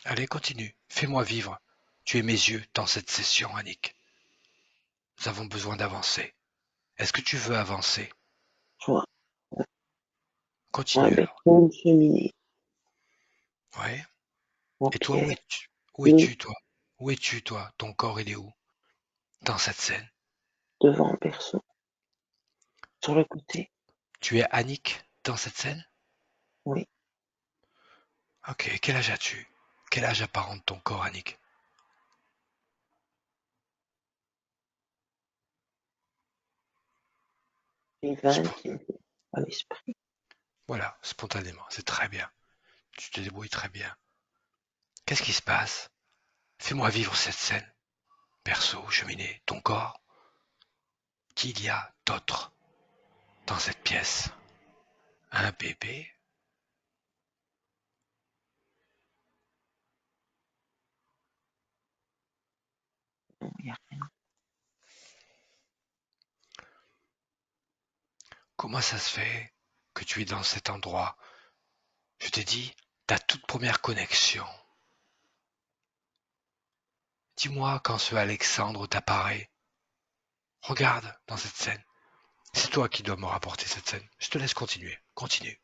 Allez, continue. Fais-moi vivre. Tu es mes yeux dans cette session, Annick. Nous avons besoin d'avancer. Est-ce que tu veux avancer? Je vois, je vois un Continue alors. berceau, une cheminée. Ouais. En Et toi, où pierre. es-tu? Où Et es-tu, toi? Où es-tu, toi? Ton corps, il est où? Dans cette scène. devant le berceau. Sur le côté. Tu es Annick dans cette scène? Oui. Ok, quel âge as-tu? Quel âge apparente ton corps, Annick? Les vannes Spo- qui me viennent à l'esprit. Voilà, spontanément, c'est très bien. Tu te débrouilles très bien. Qu'est-ce qui se passe? Fais-moi vivre cette scène. Berceau, cheminée, ton corps. Qu'il y a d'autre dans cette pièce? Un bébé? Non, il y a rien. Comment ça se fait que tu es dans cet endroit? Je t'ai dit, ta toute première connexion. Dis-moi quand ce Alexandre t'apparaît. Regarde dans cette scène. C'est toi qui dois me rapporter cette scène. Je te laisse continuer. Continue.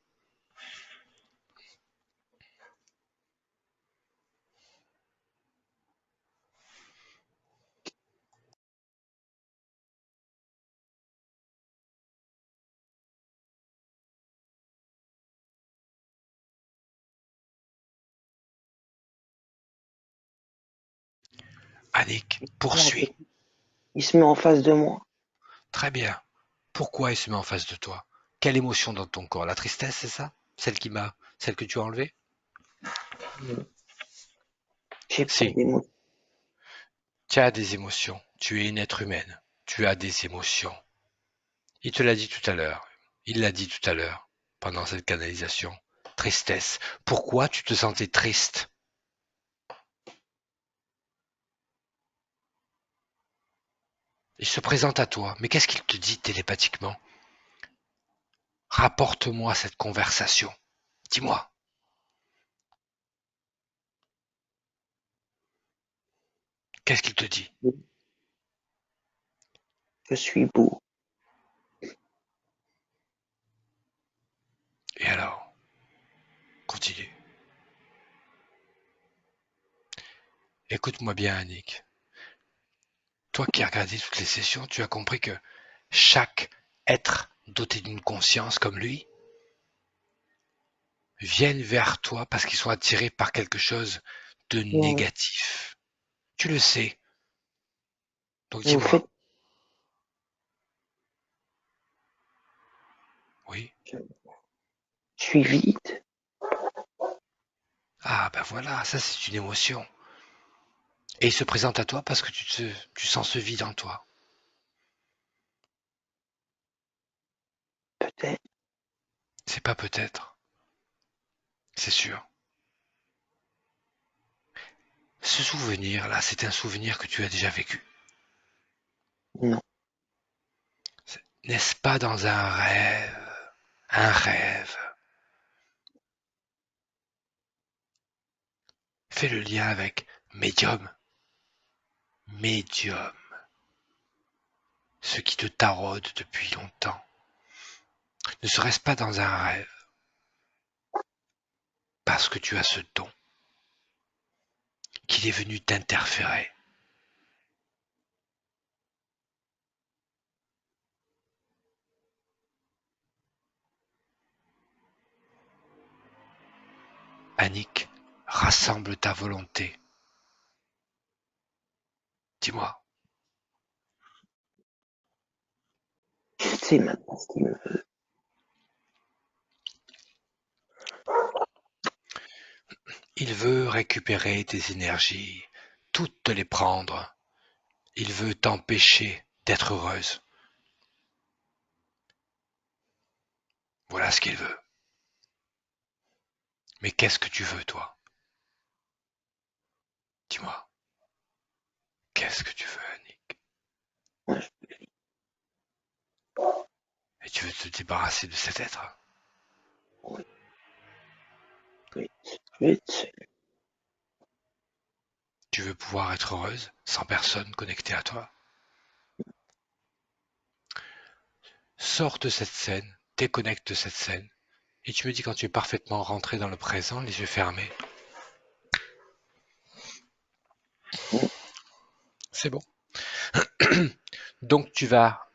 Annick, Voilà, poursuis. il se met en face de moi. Très bien. Pourquoi il se met en face de toi? Quelle émotion dans ton corps? La tristesse, c'est ça? Celle que tu as enlevée? J'ai pas Si. d'émotion. Tu as des émotions. Tu es une être humaine. Tu as des émotions. Il te l'a dit tout à l'heure. Il l'a dit tout à l'heure, pendant cette canalisation. Tristesse. Pourquoi tu te sentais triste? Il se présente à toi, mais qu'est-ce qu'il te dit télépathiquement? Rapporte-moi cette conversation. Dis-moi. Qu'est-ce qu'il te dit? Je suis beau. Et alors? Continue. Écoute-moi bien, Annick. Toi qui as regardé toutes les sessions, tu as compris que chaque être doté d'une conscience comme lui viennent vers toi parce qu'ils sont attirés par quelque chose de Ouais. négatif. Tu le sais. Donc Mais au fait, dis-moi. Oui. je suis vide. Ah ben voilà, ça c'est une émotion. Et il se présente à toi parce que tu sens ce vide en toi. Peut-être. C'est pas peut-être, c'est sûr. Ce souvenir-là, c'est un souvenir que tu as déjà vécu. Non. N'est-ce pas dans un rêve? Un rêve. Fais le lien avec médium. Médium. Ce qui te taraude depuis longtemps. Ne serait-ce pas dans un rêve? Parce que tu as ce don qu'il est venu t'interférer. Annick, rassemble ta volonté. Dis-moi. Je sais maintenant ce qu'il me veut. Il veut récupérer tes énergies, toutes te les prendre. Il veut t'empêcher d'être heureuse. Voilà ce qu'il veut. Mais qu'est-ce que tu veux, toi? Dis-moi. Qu'est-ce que tu veux, Annick? Moi, Et tu veux te débarrasser de cet être. Oui, oui, oui. Tu veux pouvoir être heureuse sans personne connectée à toi. Sors de cette scène, déconnecte de cette scène, et tu me dis quand tu es parfaitement rentré dans le présent, les yeux fermés. C'est bon. Donc tu vas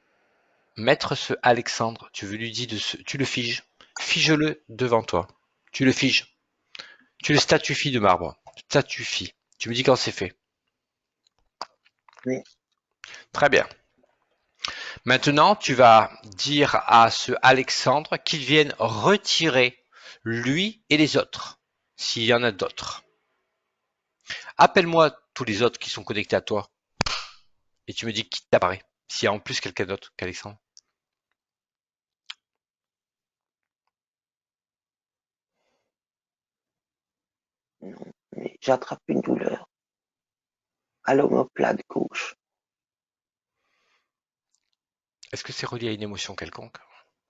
mettre ce Alexandre, tu veux lui dire tu le figes, fige-le devant toi. Tu le figes, tu le statuifies de marbre, statuifies. Tu me dis quand c'est fait. Oui. Très bien. Maintenant, tu vas dire à ce Alexandre qu'il vienne retirer lui et les autres, s'il y en a d'autres. Appelle-moi tous les autres qui sont connectés à toi et tu me dis qui t'apparaît, s'il y a en plus quelqu'un d'autre qu'Alexandre. Non, mais j'attrape une douleur à l'omoplate gauche. Est-ce que c'est relié à une émotion quelconque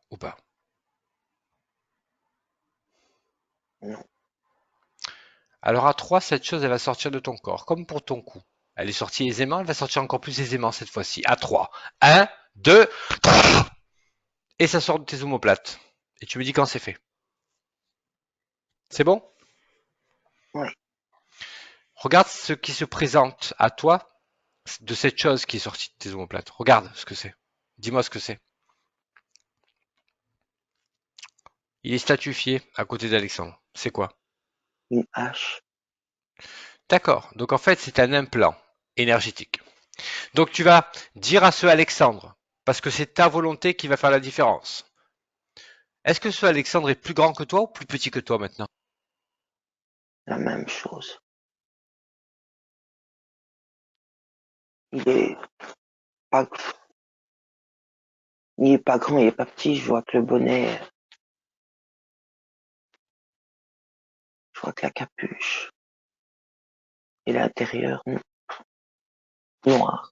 ou pas? Non, Alors à 3, cette chose, elle va sortir de ton corps, comme pour ton cou. Elle est sortie aisément, elle va sortir encore plus aisément cette fois-ci. À 3. 1, 2, et ça sort de tes omoplates. Et tu me dis quand c'est fait. C'est bon? oui, Regarde ce qui se présente à toi de cette chose qui est sortie de tes omoplates. Regarde ce que c'est. Dis-moi ce que c'est. Il est statuifié à côté d'Alexandre. C'est quoi? une hache. D'accord. Donc en fait, c'est un implant énergétique. Donc tu vas dire à ce Alexandre, parce que c'est ta volonté qui va faire la différence. Est-ce que ce Alexandre est plus grand que toi ou plus petit que toi maintenant? La même chose. Il est pas, il est pas grand, il est pas petit. Je vois que le bonnet, je vois que la capuche et l'intérieur noir.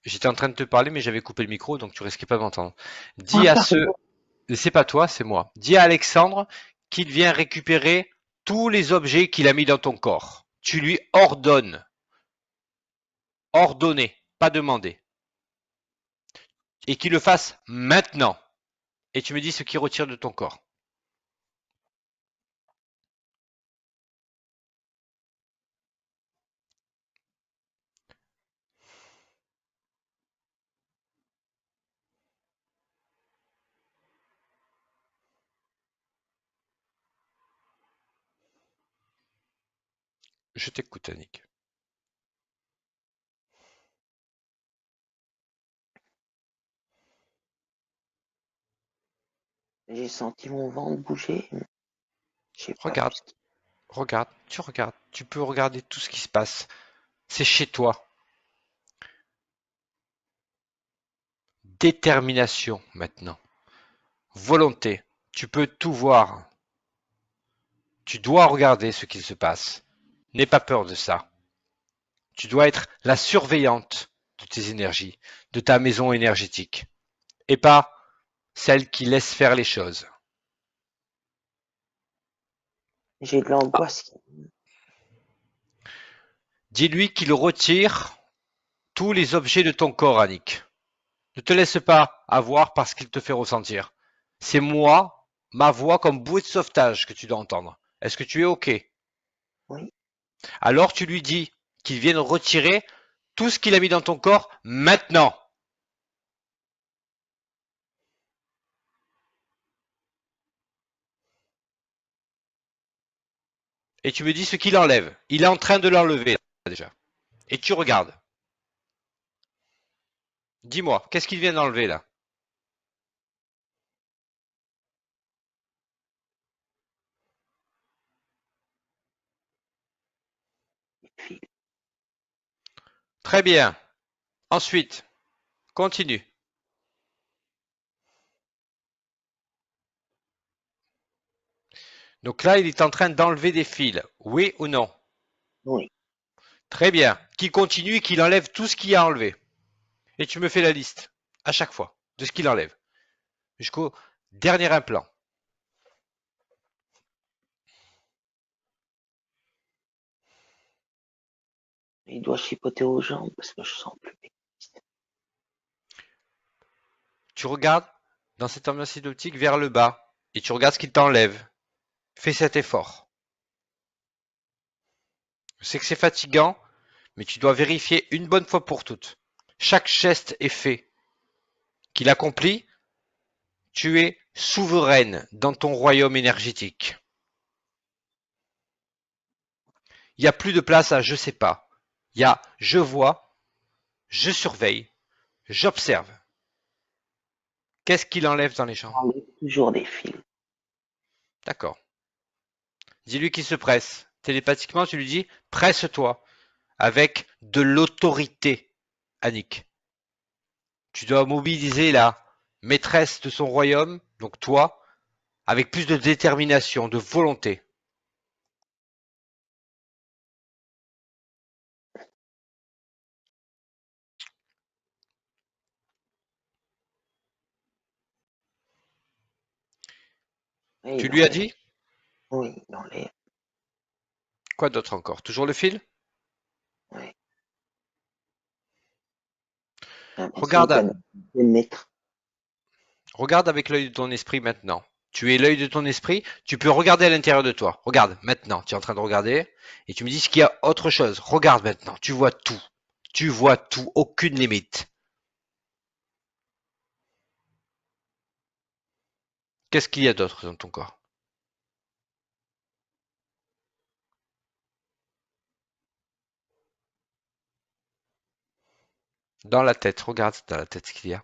J'étais en train de te parler, mais j'avais coupé le micro, donc tu risquais pas de m'entendre. Dis Ah, à ce, pardon. c'est pas toi, c'est moi. Dis à Alexandre qu'il vient récupérer tous les objets qu'il a mis dans ton corps. Tu lui ordonnes. Ordonner, pas demander. Et qu'il le fasse maintenant. Et tu me dis ce qu'il retire de ton corps. Je t'écoute, Annick. J'ai senti mon ventre bouger. J'ai pas vu Regarde, ce qui. regarde, tu regardes. Tu peux regarder tout ce qui se passe. C'est chez toi. Détermination maintenant. Volonté. Tu peux tout voir. Tu dois regarder ce qu'il se passe. N'aie pas peur de ça. Tu dois être la surveillante de tes énergies, de ta maison énergétique, et pas celle qui laisse faire les choses. J'ai de Ah. l'angoisse. Dis-lui qu'il retire tous les objets de ton corps, Annick. Ne te laisse pas avoir parce qu'il te fait ressentir. C'est moi, ma voix comme bouée de sauvetage que tu dois entendre. Est-ce que tu es OK? Oui, Alors tu lui dis qu'il vienne retirer tout ce qu'il a mis dans ton corps maintenant. Et tu me dis ce qu'il enlève. Il est en train de l'enlever déjà. Et tu regardes. Dis-moi, qu'est-ce qu'il vient d'enlever là? les fils. Très bien. Ensuite, continue. Donc là, il est en train d'enlever des fils. Oui ou non? Oui, Très bien. Qu'il continue et qu'il enlève tout ce qu'il a enlevé. Et tu me fais la liste. à chaque fois, de ce qu'il enlève, jusqu'au dernier implant. Il doit chipoter aux jambes parce que je sens plus mes cuisses. Tu regardes dans cette ambiance d'optique vers le bas et tu regardes ce qu'il t'enlève. Fais cet effort. Je sais que c'est fatigant, mais tu dois vérifier une bonne fois pour toutes. Chaque geste est fait. Qu'il accomplit, tu es souveraine dans ton royaume énergétique. Il n'y a plus de place à je sais pas. Il y a je vois, je surveille, j'observe. Qu'est-ce qu'il enlève dans les Il jambes? enlève toujours des fils. D'accord. Dis-lui qu'il se presse. Télépathiquement, tu lui dis presse-toi avec de l'autorité, Annick. Tu dois mobiliser la maîtresse de son royaume, donc toi, avec plus de détermination, de volonté. Et Tu il lui as enlève. dit Oui, il enlève. quoi d'autre encore? Toujours le fil? Oui. J'ai l'impression Regarde, qu'il y a des mètres. regarde avec l'œil de ton esprit maintenant. Tu es l'œil de ton esprit, tu peux regarder à l'intérieur de toi. Regarde maintenant, tu es en train de regarder et tu me dis ce qu'il y a autre chose. Regarde maintenant, tu vois tout. Tu vois tout, aucune limite. Qu'est-ce qu'il y a d'autre dans ton corps? Dans la tête, regarde dans la tête ce qu'il y a.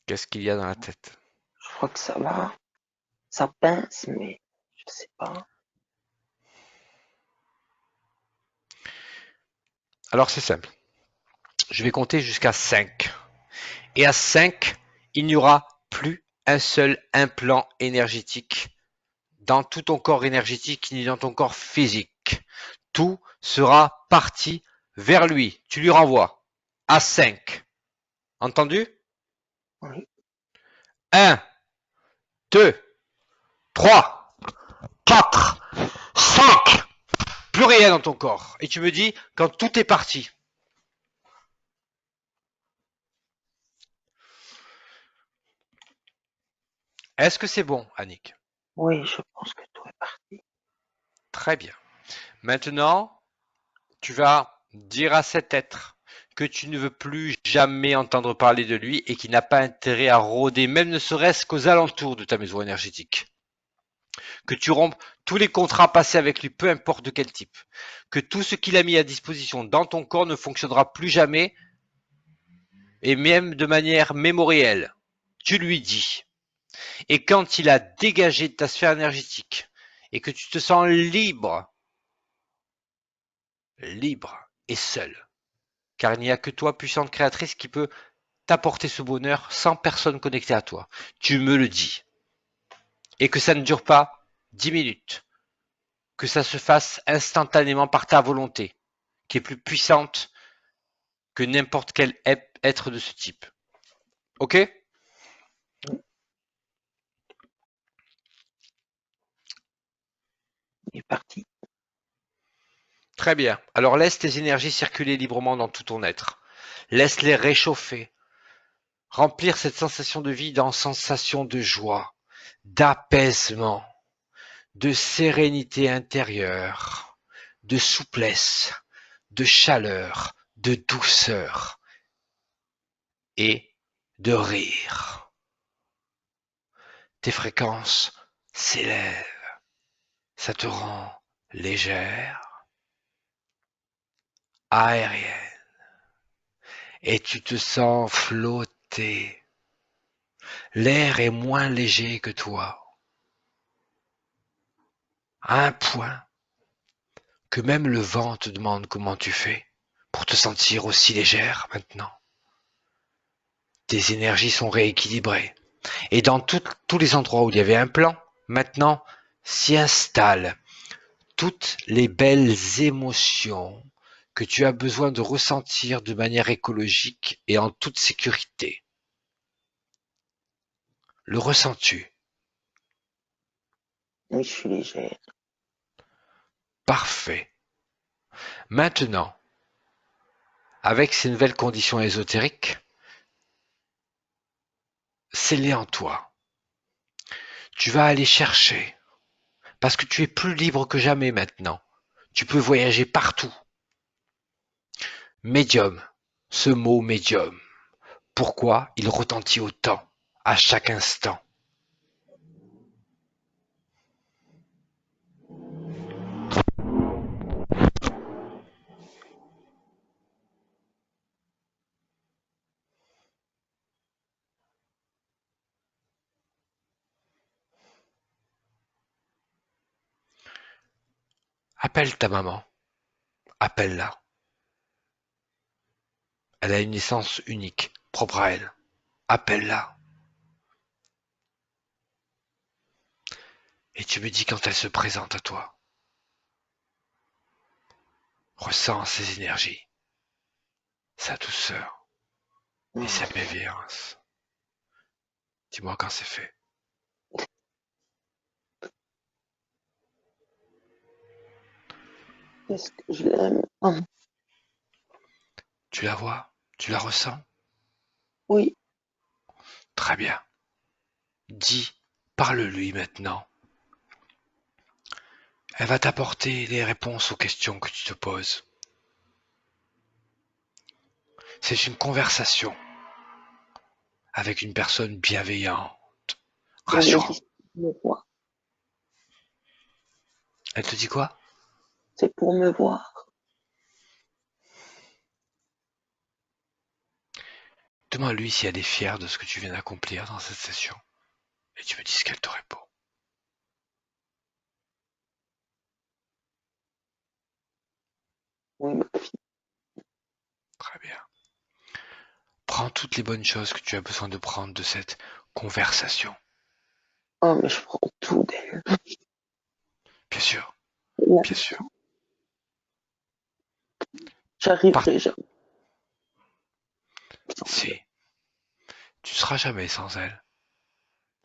Qu'est-ce qu'il y a dans la tête? Je crois que ça va. Ça pince, mais je sais pas. Alors c'est simple. Je vais compter jusqu'à 5. Et à 5, il n'y aura plus un seul implant énergétique dans tout ton corps énergétique ni dans ton corps physique. Tout sera parti vers lui. Tu lui renvoies. À 5. Entendu? Oui. 1, 2, 3, 4, 5. Plus rien dans ton corps. Et tu me dis quand tout est parti. Est-ce que c'est bon, Annick? Oui, je pense que tout est parti. Très bien. Maintenant, tu vas dire à cet être que tu ne veux plus jamais entendre parler de lui et qu'il n'a pas intérêt à rôder, même ne serait-ce qu'aux alentours de ta maison énergétique. Que tu rompes tous les contrats passés avec lui, peu importe de quel type. Que tout ce qu'il a mis à disposition dans ton corps ne fonctionnera plus jamais et même de manière mémorielle. Tu lui dis. Et quand il a dégagé de ta sphère énergétique et que tu te sens libre, libre et seul, car il n'y a que toi, puissante créatrice, qui peut t'apporter ce bonheur sans personne connectée à toi. Tu me le dis. Et que ça ne dure pas 10 minutes. Que ça se fasse instantanément par ta volonté, qui est plus puissante que n'importe quel être de ce type. Ok? Il est parti. Très bien. Alors laisse tes énergies circuler librement dans tout ton être. Laisse-les réchauffer. Remplir cette sensation de vie dans sensation de joie, d'apaisement, de sérénité intérieure, de souplesse, de chaleur, de douceur et de rire. Tes fréquences s'élèvent, ça te rend légère, aérienne, et tu te sens flotter. L'air est moins léger que toi, à un point que même le vent te demande comment tu fais pour te sentir aussi légère maintenant. Tes énergies sont rééquilibrées. Et dans tous les endroits où il y avait un plan, maintenant s'y installent toutes les belles émotions, que tu as besoin de ressentir de manière écologique et en toute sécurité. Le ressens-tu? Oui, je suis légère. Parfait. Maintenant, avec ces nouvelles conditions ésotériques, scellées en toi, tu vas aller chercher, parce que tu es plus libre que jamais maintenant. Tu peux voyager partout. Médium. Ce mot médium. Pourquoi il retentit autant, à chaque instant? Appelle ta maman. Appelle-la. Elle a une essence unique, propre à elle. Appelle-la. Et tu me dis quand elle se présente à toi. Ressens ses énergies, sa douceur et sa bienveillance. Dis-moi quand c'est fait. Est-ce que je l'aime? Tu la vois? Tu la ressens? Oui, Très bien. Dis, parle-lui maintenant. Elle va t'apporter les réponses aux questions que tu te poses. C'est une conversation avec une personne bienveillante, elle me dit rassurante. c'est pour me voir. Elle te dit quoi? C'est pour me voir. Demande-lui si elle est fière de ce que tu viens d'accomplir dans cette session. Et tu me dis ce qu'elle te répond. Oui, ma fille. Très bien. Prends toutes les bonnes choses que tu as besoin de prendre de cette conversation. Oh, mais je prends tout d'elle. Bien sûr, Là, bien sûr. Par- j'arriverai jamais sans si, elle. tu seras jamais sans elle.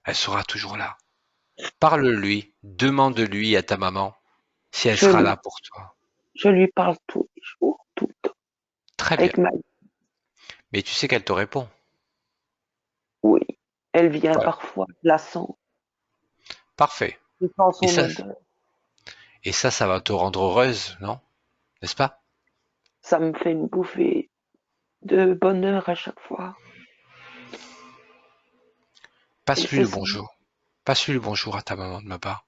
Elle sera toujours là. Parle-lui, demande-lui à ta maman si elle Je sera lui, là pour toi. je lui parle tous les jours, tout le temps. Très bien. Avec ma Mais tu sais qu'elle te répond. oui. Elle vient Voilà. parfois, je la sens. Parfait. Je sens Et son ça, odeur. ça va te rendre heureuse, non? N'est-ce pas? Ça me fait une bouffée de bonheur à chaque fois. Elle Passe-lui fait le ça. bonjour. Passe-lui le bonjour à ta maman de ma part.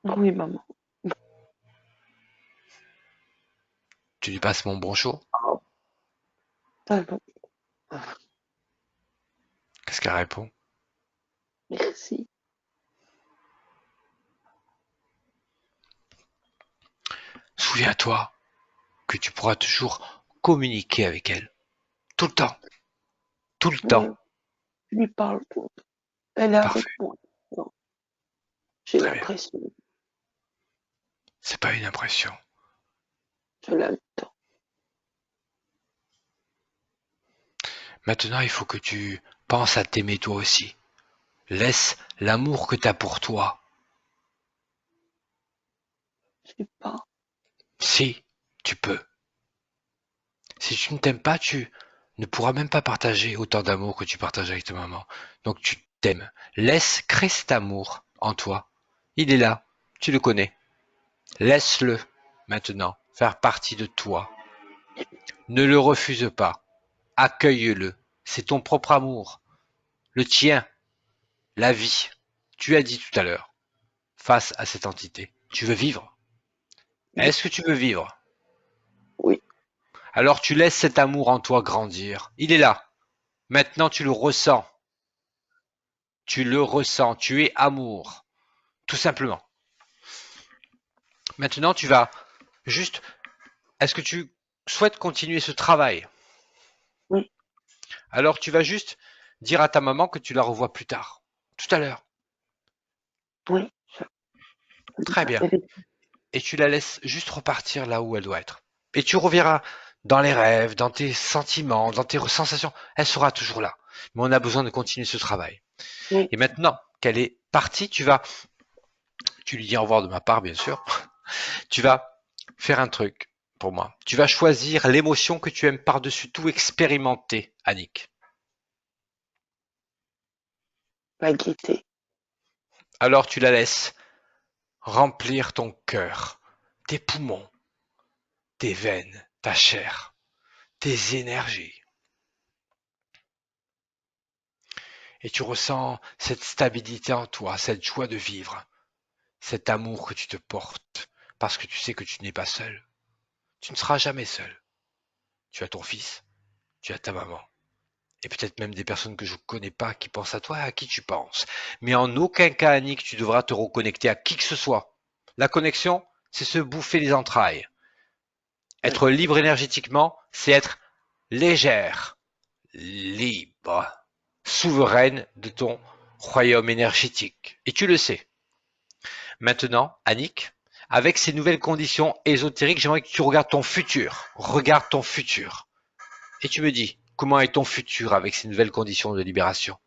Oui, maman. Tu lui passes mon bonjour. Oh, pardon. Qu'est-ce qu'elle répond? Merci. Souviens-toi que tu pourras toujours communiquer avec elle. Tout le temps. Tout le Oui, temps. je lui parle tout le temps. Elle est avec Parfait. moi. Non, j'ai Très bien. l'impression. C'est pas une impression. Je l'aime tant. Maintenant, il faut que tu penses à t'aimer toi aussi. Laisse l'amour que tu as pour toi. Je sais pas. Si, tu peux. Si tu ne t'aimes pas, tu ne pourras même pas partager autant d'amour que tu partages avec ta maman. Donc tu t'aimes. Laisse créer cet amour en toi. Il est là. Tu le connais. Laisse-le maintenant faire partie de toi. Ne le refuse pas. Accueille-le. C'est ton propre amour. Le tien. La vie. Tu as dit tout à l'heure. Face à cette entité. Tu veux vivre. Est-ce que tu veux vivre? Oui, Alors tu laisses cet amour en toi grandir. Il est là. Maintenant tu le ressens. Tu le ressens. Tu es amour. Tout simplement. Maintenant tu vas juste... Est-ce que tu souhaites continuer ce travail? oui, Alors tu vas juste dire à ta maman que tu la revois plus tard. Tout à l'heure. oui. Très bien. Elle est Et tu la laisses juste repartir là où elle doit être. Et tu reverras dans les rêves, dans tes sentiments, dans tes sensations. Elle sera toujours là. Mais on a besoin de continuer ce travail. Oui, Et maintenant qu'elle est partie, tu lui dis au revoir de ma part, bien sûr. Tu vas faire un truc pour moi. Tu vas choisir l'émotion que tu aimes par-dessus tout expérimenter, Annick. la gaieté. Alors tu la laisses remplir ton cœur, tes poumons, tes veines, ta chair, tes énergies. Et tu ressens cette stabilité en toi, cette joie de vivre, cet amour que tu te portes, parce que tu sais que tu n'es pas seul. Tu ne seras jamais seul. Tu as ton fils, tu as ta maman, et peut-être même des personnes que je ne connais pas qui pensent à toi et à qui tu penses. Mais en aucun cas, Annick, tu devras te reconnecter à qui que ce soit. La connexion, c'est se bouffer les entrailles. Oui, Être libre énergétiquement, c'est être légère, libre, souveraine de ton royaume énergétique. Et tu le sais. Maintenant, Annick, avec ces nouvelles conditions ésotériques, j'aimerais que tu regardes ton futur. Regarde ton futur. Et tu me dis, comment est ton futur avec ces nouvelles conditions de libération?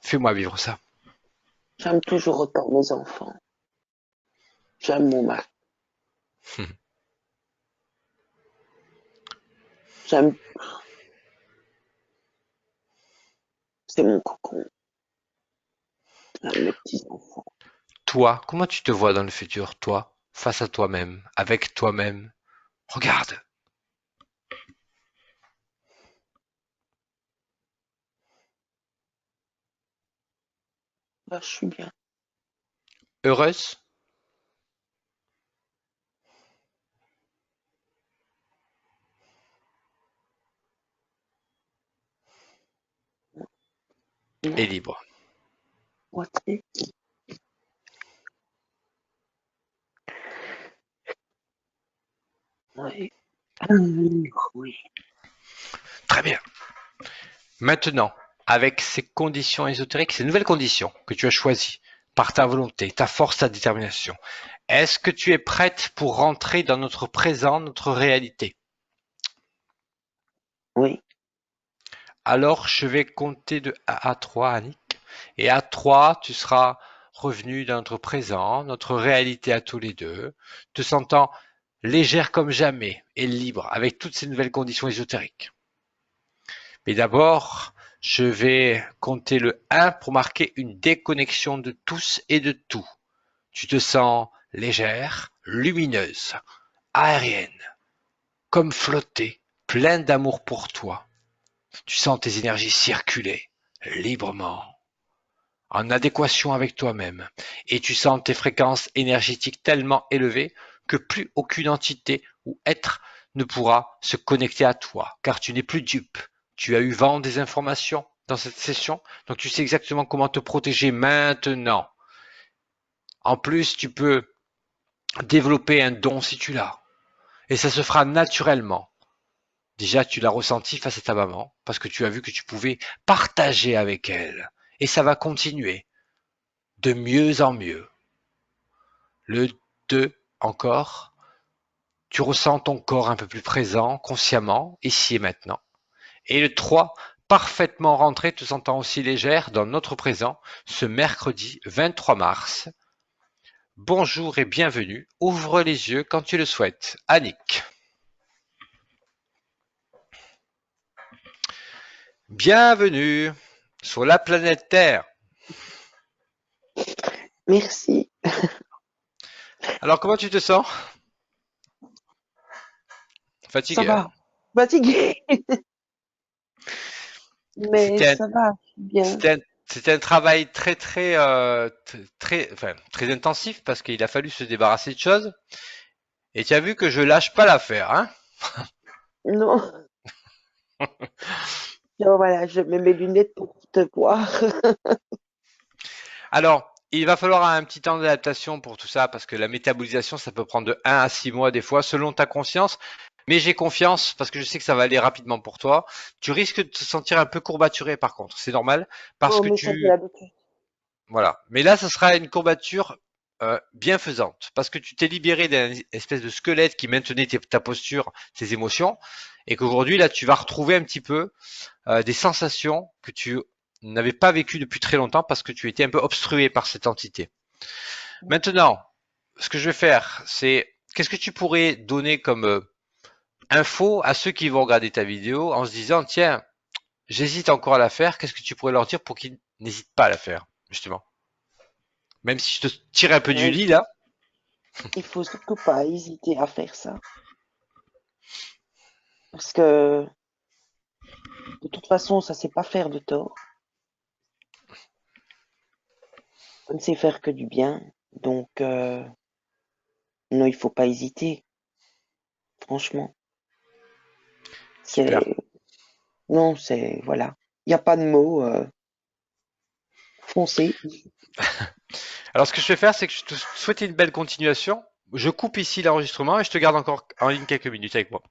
Fais-moi vivre ça. j'aime toujours autant mes enfants. J'aime mon mari. J'aime, c'est mon cocon. J'aime mes petits-enfants. Toi, comment tu te vois dans le futur, toi, face à toi-même, avec toi-même? Regarde. Là, je suis bien. Heureuse? Et Non, libre. moitié. Oui. Oui. Très bien. Maintenant, avec ces conditions ésotériques, ces nouvelles conditions que tu as choisies par ta volonté, ta force, ta détermination, est-ce que tu es prête pour rentrer dans notre présent, notre réalité? Oui. Alors, je vais compter de 1 à 3, Annick. Et à 3, tu seras revenu dans notre présent, notre réalité à tous les deux, te sentant légère comme jamais et libre avec toutes ces nouvelles conditions ésotériques. Mais d'abord, je vais compter le 1 pour marquer une déconnexion de tous et de tout. Tu te sens légère, lumineuse, aérienne, comme flotter, plein d'amour pour toi. Tu sens tes énergies circuler librement, en adéquation avec toi-même, et tu sens tes fréquences énergétiques tellement élevées que plus aucune entité ou être ne pourra se connecter à toi, car tu n'es plus dupe. Tu as eu vent des informations dans cette session, donc tu sais exactement comment te protéger maintenant. En plus, tu peux développer un don si tu l'as, et ça se fera naturellement. Déjà, tu l'as ressenti face à ta maman, parce que tu as vu que tu pouvais partager avec elle, et ça va continuer de mieux en mieux. Le 2 encore, tu ressens ton corps un peu plus présent, consciemment, ici et maintenant. Et le 3, parfaitement rentré, te sentant aussi légère dans notre présent, ce mercredi 23 mars. Bonjour et bienvenue. Ouvre les yeux quand tu le souhaites. Annick. Bienvenue sur la planète Terre. Merci. Alors, comment tu te sens? Ça Fatigué, hein? va. Fatiguée. Mais C'était un, ça va. Je suis bien. c'était un, c'était un travail très intensif parce qu'il a fallu se débarrasser de choses. Et tu as vu que je lâche pas l'affaire, hein? Non. Non, voilà, je mets mes lunettes pour te voir. Alors, il va falloir un petit temps d'adaptation pour tout ça, parce que la métabolisation, ça peut prendre de 1 à 6 mois des fois, selon ta conscience. Mais j'ai confiance, parce que je sais que ça va aller rapidement pour toi. Tu risques de te sentir un peu courbaturé, par contre. C'est normal, parce Oh, que mais ça, j'ai tu... l'habitude. Voilà. Mais là, ça sera une courbature, bienfaisante, parce que tu t'es libéré d'un espèce de squelette qui maintenait ta posture, tes émotions, et qu'aujourd'hui, là, tu vas retrouver un petit peu des sensations que tu n'avais pas vécues depuis très longtemps parce que tu étais un peu obstrué par cette entité. Maintenant, ce que je vais faire, c'est qu'est-ce que tu pourrais donner comme info à ceux qui vont regarder ta vidéo en se disant, tiens, j'hésite encore à la faire, qu'est-ce que tu pourrais leur dire pour qu'ils n'hésitent pas à la faire, justement? Même si je te tire un peu du Ouais, lit, là. il faut surtout pas hésiter à faire ça. Parce que de toute façon, ça sait pas faire de tort. Ça ne sait faire que du bien. Donc, non, il faut pas hésiter. Franchement. Super. C'est, non, c'est, voilà. Il n'y a pas de mots, foncez. Alors, ce que je vais faire, c'est que je te souhaite une belle continuation. Je coupe ici l'enregistrement et je te garde encore en ligne quelques minutes avec moi.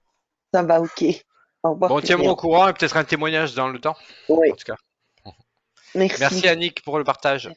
Ça va, ok. Au revoir, Bon, tiens-moi au Florian. courant et peut-être un témoignage dans le temps, en Oui, tout cas. merci. Merci Annick pour le partage.